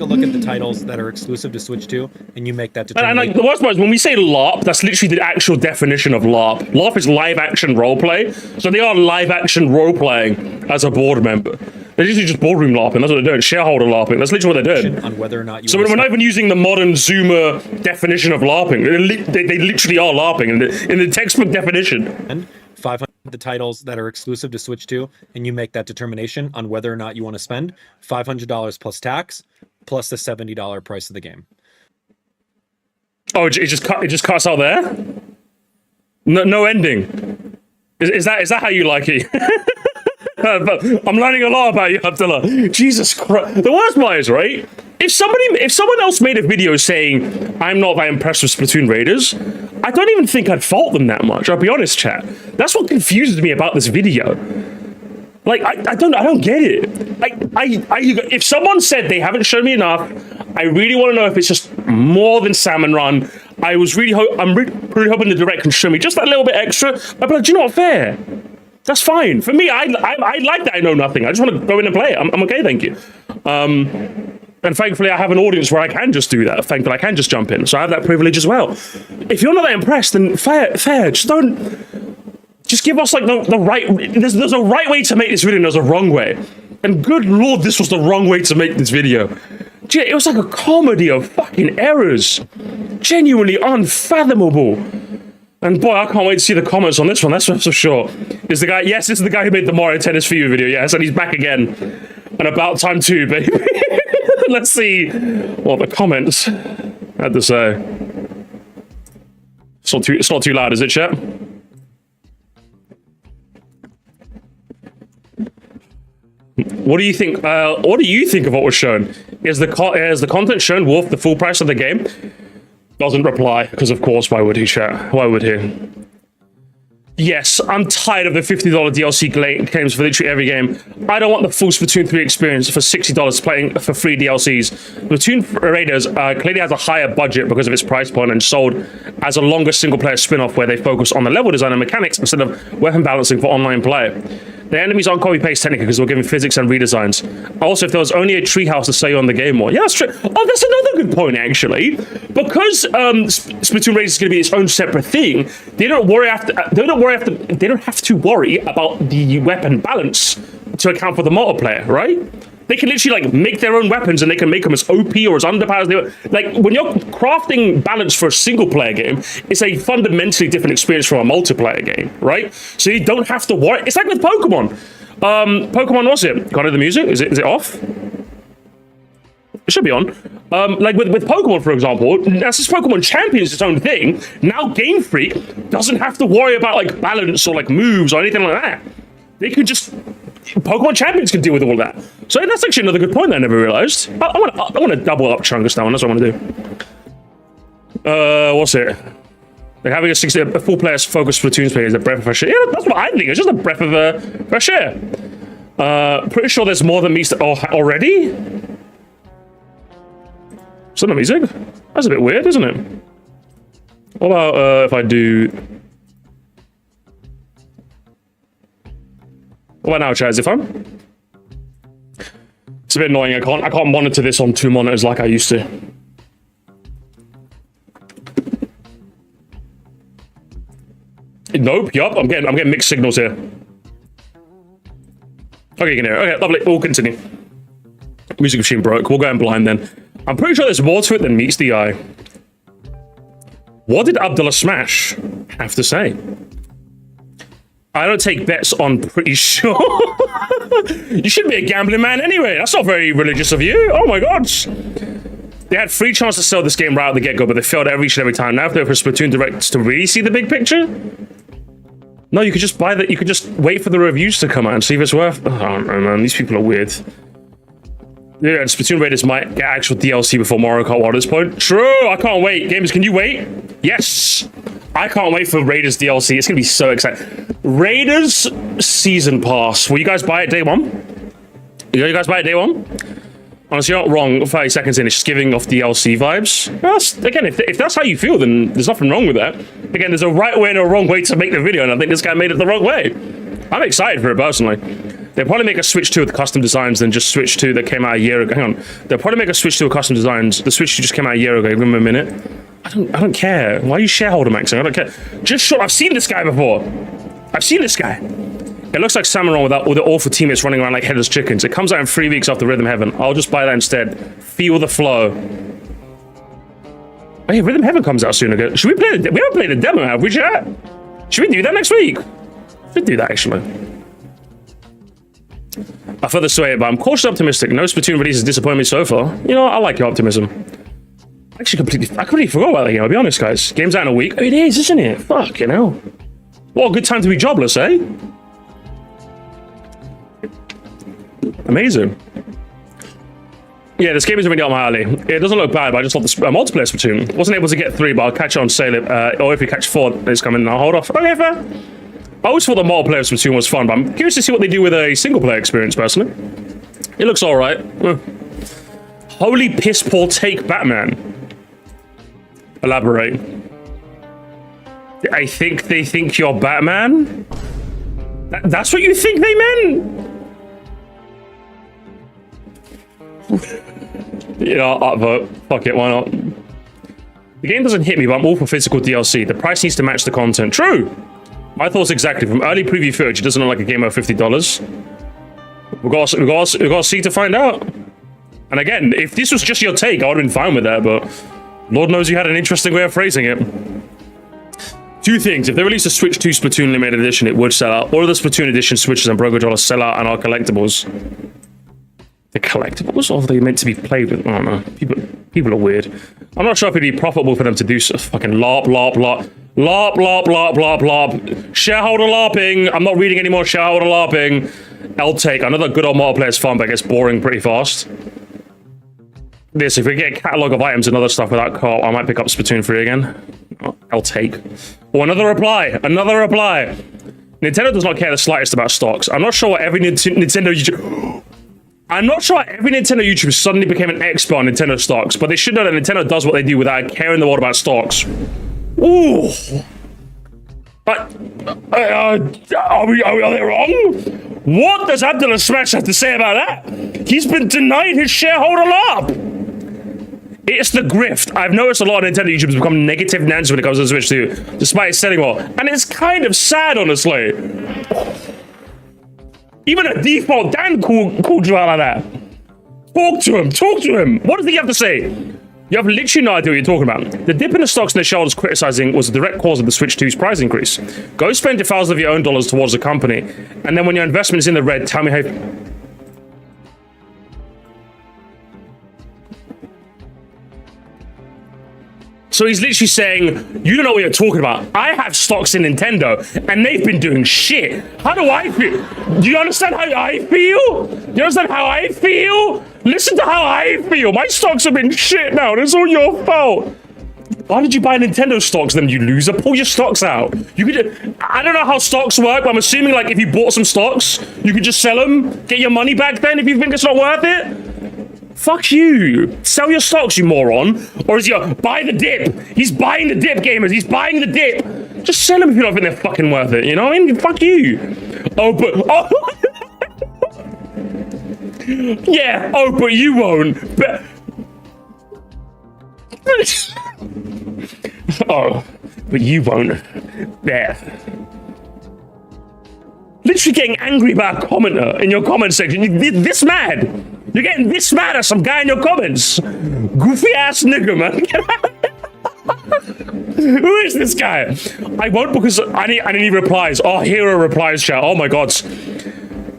to look at the titles that are exclusive to Switch 2, and you make that determination. And like, the worst part is when we say LARP, that's literally the actual definition of LARP. LARP is live action roleplay. So they are live action roleplaying as a board member. They're usually just boardroom LARPing. That's what they're doing. Shareholder LARPing. That's literally what they're doing. On whether or not you so we're not even using the modern Zoomer definition of LARPing. They literally are LARPing in the textbook definition. And 500 the titles that are exclusive to Switch 2, and you make that determination on whether or not you want to spend $500 plus tax, plus the $70 price of the game. Oh, it just cuts out there? No ending. Is that how you like it? I'm learning a lot about you, Abdullah. Jesus Christ. The worst part is, right? If someone else made a video saying, I'm not that impressed with Splatoon Raiders, I don't even think I'd fault them that much. I'll be honest, chat. That's what confuses me about this video. Like, I don't get it. If someone said they haven't shown me enough, I really want to know if it's just more than Salmon Run. I'm really hoping the direct can show me just that little bit extra. But do you know what? Fair. That's fine. For me, I like that I know nothing. I just want to go in and play it. I'm okay, thank you. And thankfully, I have an audience where I can just do that. Thankfully, I can just jump in. So I have that privilege as well. If you're not that impressed, then fair. Just don't... Just give us, like, the right... There's a right way to make this video and there's a wrong way. And good lord, this was the wrong way to make this video. It was like a comedy of fucking errors. Genuinely unfathomable. And boy, I can't wait to see the comments on this one, that's for sure. Is the guy... Yes, this is the guy who made the Mario Tennis for You video, yes, and he's back again. And about time too, baby. Let's see what the comments had to say. It's not too loud, is it, chat? What do you think? What do you think of what was shown? Is the content shown worth the full price of the game? Doesn't reply because, of course, why would he, chat? Why would he? Yes, I'm tired of the $50 DLC claims for literally every game. I don't want the full Splatoon 3 experience for $60 playing for free DLCs. Splatoon Raiders clearly has a higher budget because of its price point and sold as a longer single-player spin-off where they focus on the level design and mechanics instead of weapon balancing for online play. The enemies aren't copy-paste technically because we're giving physics and redesigns. Also, if there was only a treehouse to sell you on the game more. Yeah, that's true. Oh, that's another good point, actually. Because Splatoon Raiders is going to be its own separate thing, they don't have to worry about the weapon balance to account for the multiplayer, right? They can literally like make their own weapons and they can make them as OP or as underpowered as they want. Like when you're crafting balance for a single player game, it's a fundamentally different experience from a multiplayer game, right? So you don't have to worry. It's like with Pokemon. Pokemon, what's it? Got the music? Is it off? It should be on. Like with Pokemon, for example, now since Pokemon Champions its own thing, now Game Freak doesn't have to worry about like balance or like moves or anything like that. They can just... Pokemon Champions can deal with all that. So that's actually another good point that I never realized. I want to double up Chungus now, and that's what I want to do. What's it? Like having a full player focused Splatoon player is a breath of fresh air. Yeah, that's what I think. It's just a breath of fresh air. Pretty sure there's more than meets... Oh, already? Is that not music? That's a bit weird, isn't it? What about if I do... What about now, Chaz? If I'm... It's a bit annoying. I can't monitor this on 2 monitors like I used to. Nope. Yup. I'm getting mixed signals here. Okay, you can hear it. Okay, lovely. We'll continue. Music machine broke. We'll go in blind then. I'm pretty sure there's more to it than meets the eye. What did Abdullah Smash have to say? I don't take bets on pretty sure. You should be a gambling man anyway. That's not very religious of you. Oh my gosh. They had 3 chances to sell this game right at the get-go, but they failed each and every time. Now if they're for Splatoon Direct to really see the big picture? No, you could just buy that. You could just wait for the reviews to come out and see if it's worth... Oh, no, man. These people are weird. Yeah, Splatoon Raiders might get actual DLC before Mario Kart World at this point. True, I can't wait. Gamers, can you wait? Yes. I can't wait for Raiders DLC. It's going to be so exciting. Raiders Season Pass. Will you guys buy it day one? You guys buy it day one? Honestly, you're not wrong. 30 seconds in, it's just giving off DLC vibes. Again, if that's how you feel, then there's nothing wrong with that. Again, there's a right way and a wrong way to make the video, and I think this guy made it the wrong way. I'm excited for it, personally. They'll probably make a Switch 2 with custom designs than just Switch 2 that came out a year ago. Hang on. They'll probably make a Switch 2 with custom designs. The Switch 2 just came out a year ago. Give them a minute. I don't care. Why are you shareholder maxing? I don't care. Just shut. I've seen this guy before. I've seen this guy. It looks like Samurai without all the awful teammates running around like headless chickens. It comes out in 3 weeks after Rhythm Heaven. I'll just buy that instead. Feel the flow. Oh yeah, Rhythm Heaven comes out soon again. Should we play the... We haven't played the demo, have we, chat? Should we do that next week? Should do that, actually. I further sway it, but I'm cautiously optimistic. No Splatoon release has disappointed me so far. You know, I like your optimism. I completely forgot about that game, I'll be honest, guys. Game's out in a week. Oh, it is, isn't it? Fuck, you know. What a good time to be jobless, eh? Amazing. Yeah, this game is really up my alley. It doesn't look bad, but I just love the multiplayer Splatoon. Wasn't able to get 3, but I'll catch it on sale. Or if we catch 4, it's coming. I'll hold off. Okay, fair. I always thought the multiplayer of Splatoon was fun, but I'm curious to see what they do with a single-player experience, personally. It looks alright. Holy piss poor take, Batman. Elaborate. I think they think you're Batman? That's what you think they meant? You know, I'll vote. Fuck it, why not? The game doesn't hit me, but I'm all for physical DLC. The price needs to match the content. True! My thoughts exactly. From early preview footage, it doesn't look like a game of $50. We got to see to find out. And again, if this was just your take, I would have been fine with that, but Lord knows you had an interesting way of phrasing it. Two things. If they release a Switch 2 Splatoon limited edition, it would sell out. All of the Splatoon edition Switches and Brogo Dollars sell out and are collectibles. The collectibles? Or are they meant to be played with? I don't know. People are weird. I'm not sure if it'd be profitable for them to do so. Fucking LARP. Shareholder LARPing. I'm not reading any more shareholder LARPing. I'll take another good old multiplayer is fun, but it gets boring pretty fast. This, if we get a catalogue of items and other stuff without co-op, I might pick up Splatoon 3 again. I'll take. Oh, another reply. Nintendo does not care the slightest about stocks. I'm not sure what every Nintendo YouTuber suddenly became an expert on Nintendo stocks, but they should know that Nintendo does what they do without caring in the world about stocks. Ooh. But, are they wrong? What does Abdullah Smash have to say about that? He's been denied his shareholder LARP. It's the grift. I've noticed a lot of Nintendo YouTubers become negative Nancy when it comes to the Switch 2, despite it selling well. And it's kind of sad, honestly. Even a default Dan called you out like that. Talk to him. What does he have to say? You have literally no idea what you're talking about. The dip in the stocks and the shareholders criticizing was a direct cause of the Switch 2's price increase. Go spend your thousands of your own dollars towards the company, and then when your investment is in the red, tell me how... So he's literally saying, you don't know what you're talking about. I have stocks in Nintendo, and they've been doing shit. How do I feel? Do you understand how I feel? Do you understand how I feel? Listen to how I feel. My stocks have been shit now, and it's all your fault. Why did you buy Nintendo stocks then, you loser? Pull your stocks out. You could. I don't know how stocks work, but I'm assuming like if you bought some stocks, you could just sell them, get your money back then if you think it's not worth it. Fuck you. Sell your stocks, you moron. Or is he buy the dip? He's buying the dip, gamers. He's buying the dip. Just sell them if you don't think they're fucking worth it. You know what I mean? Fuck you. Oh, but... Oh. Yeah. Oh, but you won't. But... Oh, but you won't. There. Literally getting angry about a commenter in your comment section. You're this mad. You're getting this mad at some guy in your comments. Goofy ass nigga, man. Who is this guy? I won't because I need any replies. Oh, hero replies chat. Oh my god.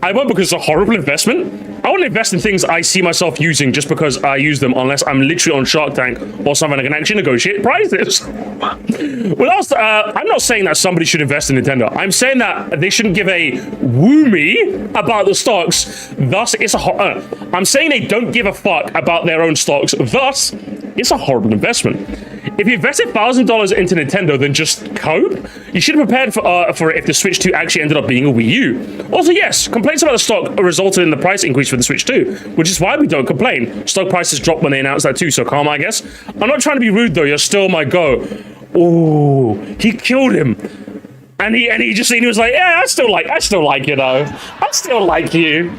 I won't because it's a horrible investment. I won't invest in things I see myself using just because I use them unless I'm literally on Shark Tank or something I can actually negotiate prices. Well, also, I'm not saying that somebody should invest in Nintendo. I'm saying that they shouldn't give a woo-me about the stocks. Thus, it's a... I'm saying they don't give a fuck about their own stocks. Thus, it's a horrible investment. If you invested $1,000 into Nintendo, then just cope. You should have prepared for it if the Switch 2 actually ended up being a Wii U. Also, yes, complaints about the stock resulted in the price increase for the Switch 2, which is why we don't complain. Stock prices dropped when they announced that too, so calm, I guess. I'm not trying to be rude though. You're still my go. Ooh, he killed him, and he was like, yeah, I still like you though. I still like you.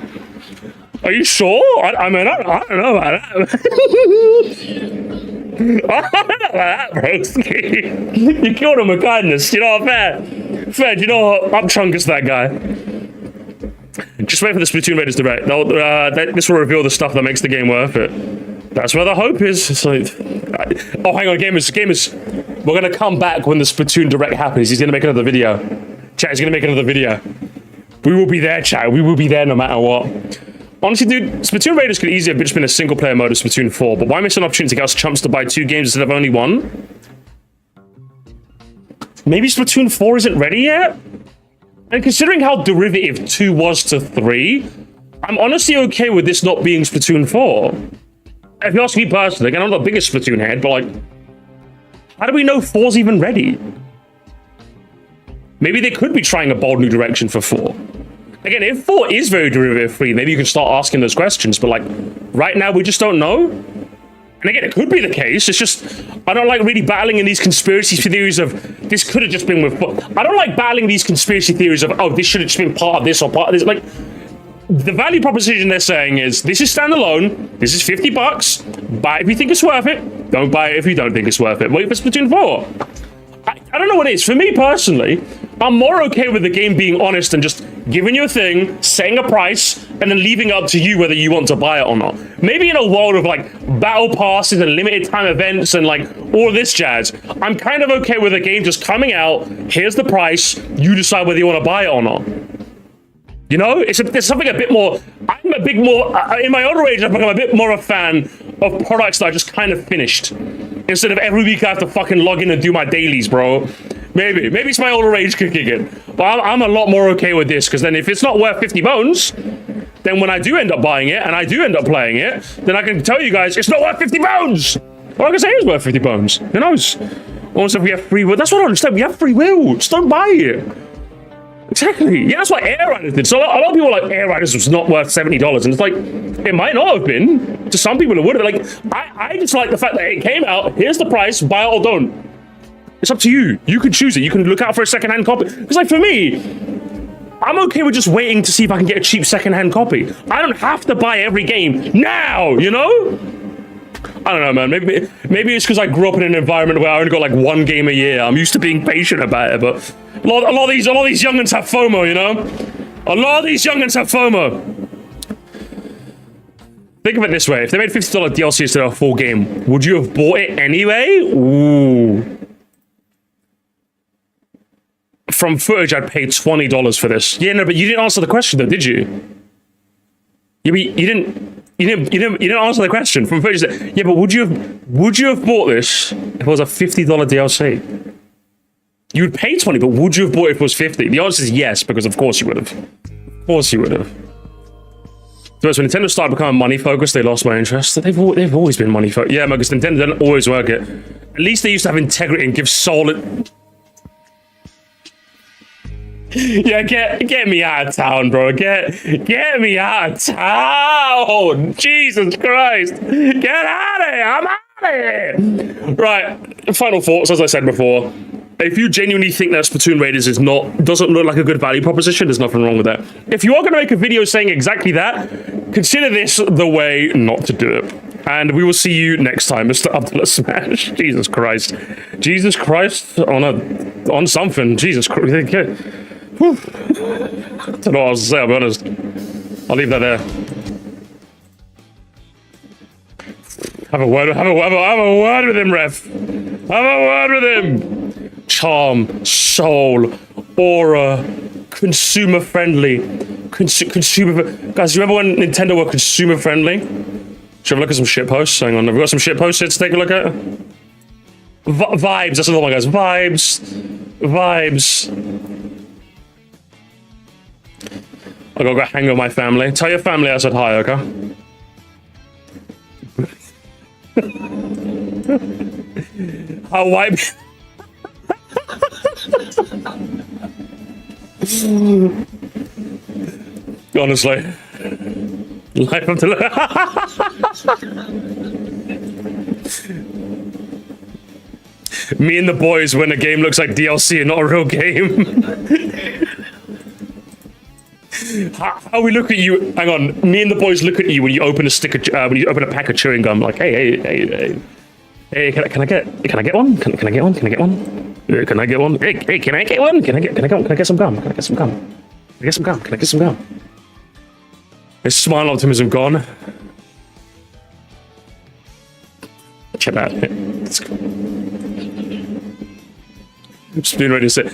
Are you sure? I mean, I don't know about that. I don't know about that, bro. You killed him with kindness. You know what? Fair. You know what? I'm Chungus, that guy. Just wait for the Splatoon Raiders direct. This will reveal the stuff that makes the game worth it. That's where the hope is. It's like, oh, hang on, gamers. We're gonna come back when the Splatoon direct happens. He's gonna make another video. Chat, he's gonna make another video. We will be there, chat. We will be there no matter what. Honestly, dude, Splatoon Raiders could easily have just been a single-player mode of Splatoon 4, but why miss an opportunity to get us chumps to buy 2 games instead of only 1? Maybe Splatoon 4 isn't ready yet? And considering how derivative 2 was to 3, I'm honestly okay with this not being Splatoon 4. If you ask me personally, again, I'm not the biggest Splatoon head, but like, how do we know 4's even ready? Maybe they could be trying a bold new direction for 4. Again, if 4 is very derivative free, maybe you can start asking those questions, but like, right now we just don't know. And again, it could be the case. It's just, I don't like really battling in these conspiracy theories of this could have just been with. I don't like battling these conspiracy theories of, oh, this should have just been part of this or part of this. Like, the value proposition they're saying is this is standalone. This is $50. Buy it if you think it's worth it. Don't buy it if you don't think it's worth it. Wait for Splatoon 4. I don't know what it is. For me personally, I'm more okay with the game being honest and just giving you a thing, saying a price, and then leaving it up to you whether you want to buy it or not. Maybe in a world of like battle passes and limited time events and like all this jazz, I'm kind of okay with a game just coming out, here's the price, you decide whether you want to buy it or not. You know, there's something a bit more, I'm a bit more, in my older age, I've become a bit more a fan of products that I just kind of finished. Instead of every week I have to fucking log in and do my dailies, bro. Maybe it's my older age kicking in. But I'm a lot more okay with this, because then if it's not worth 50 bones, then when I do end up buying it, and I do end up playing it, then I can tell you guys, it's not worth 50 bones! Or I can say it's worth 50 bones. Who knows? Also, if we have free will, that's what I don't understand. We have free will. Just don't buy it. Exactly. Yeah, that's what Air Riders did. So a lot of people are like, Air Riders was not worth $70. And it's like, it might not have been. To some people, it would have. Like, I just like the fact that it came out, here's the price, buy it or don't. It's up to you. You can choose it. You can look out for a secondhand copy. Because like for me, I'm okay with just waiting to see if I can get a cheap secondhand copy. I don't have to buy every game now, you know? I don't know, man. Maybe it's because I grew up in an environment where I only got like one game a year. I'm used to being patient about it, but a lot of these youngins have FOMO, you know? A lot of these youngins have FOMO. Think of it this way: if they made $50 DLC instead of a full game, would you have bought it anyway? Ooh. From footage, I'd pay $20 for this. Yeah, no, but you didn't answer the question, though, did you? You didn't answer the question. From footage, yeah, but would you have bought this if it was a $50 DLC? You would pay 20, but would you have bought it if it was 50? The answer is yes, because of course you would have. Of course you would have. So when Nintendo started becoming money focused, they lost my interest. They've always been money focused. Yeah, because Nintendo didn't always work it. At least they used to have integrity and give solid. Yeah, get me out of town, bro. Get me out of town. Jesus Christ. Get out of here. I'm out of here. Right. Final thoughts, as I said before. If you genuinely think that Splatoon Raiders doesn't look like a good value proposition, there's nothing wrong with that. If you are going to make a video saying exactly that, consider this the way not to do it. And we will see you next time, Mr. Abdullah Smash. Jesus Christ. Jesus Christ on something. Jesus Christ. Whew. I don't know what I was to say, I'll be honest. I'll leave that there. Have a word with him, ref. Have a word with him. Charm, soul, aura, consumer friendly. Consumer. Guys, you remember when Nintendo were consumer friendly? Should we look at some shit posts? Hang on, have we got some shit posts here to take a look at? Vibes, that's another one, guys. Vibes. I gotta go hang with my family. Tell your family I said hi, okay? I'll wipe. Honestly. Life of the. Me and the boys when a game looks like DLC and not a real game. How we look at you? Hang on. Me and the boys look at you when you open a when you open a pack of chewing gum. Like, hey, can I get one? Can I get one? Can I get one? Can I get one? Hey, can I get one? Can I get some gum? Can I get some gum? Can I get some gum? Can I get some gum? Is smile optimism gone? Check that. Let's go. Just being ready to say,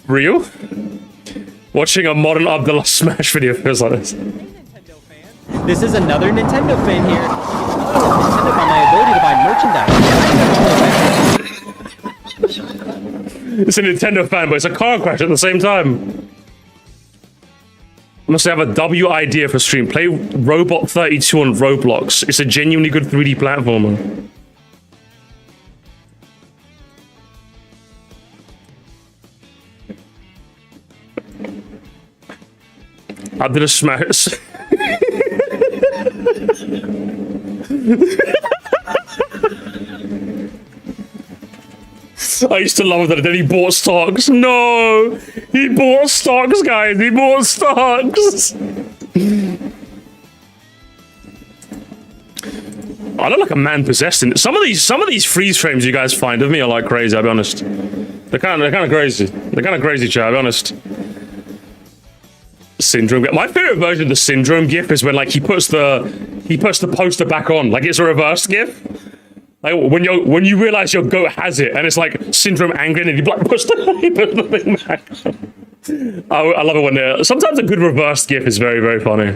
real? Watching a modern Abdullah Smash video feels like this. This is another Nintendo fan here. Nintendo by my ability to buy merchandise. It's a Nintendo fan, but it's a car crash at the same time. I must have a W idea for stream. Play Robot 32 on Roblox. It's a genuinely good 3D platformer. I did a smash. I used to love that. Then he bought stocks. No, he bought stocks, guys. He bought stocks. I look like a man possessed. In some of these freeze frames you guys find of me are like crazy. I'll be honest. They're kind of crazy. They're kind of crazy, chat. I'll be honest. Syndrome. My favorite version of the syndrome gif is when like he puts the poster back on, like it's a reverse gif. Like when you realize your goat has it, and it's like syndrome angry, and he puts the thing back. I love it when sometimes a good reverse gif is very, very funny.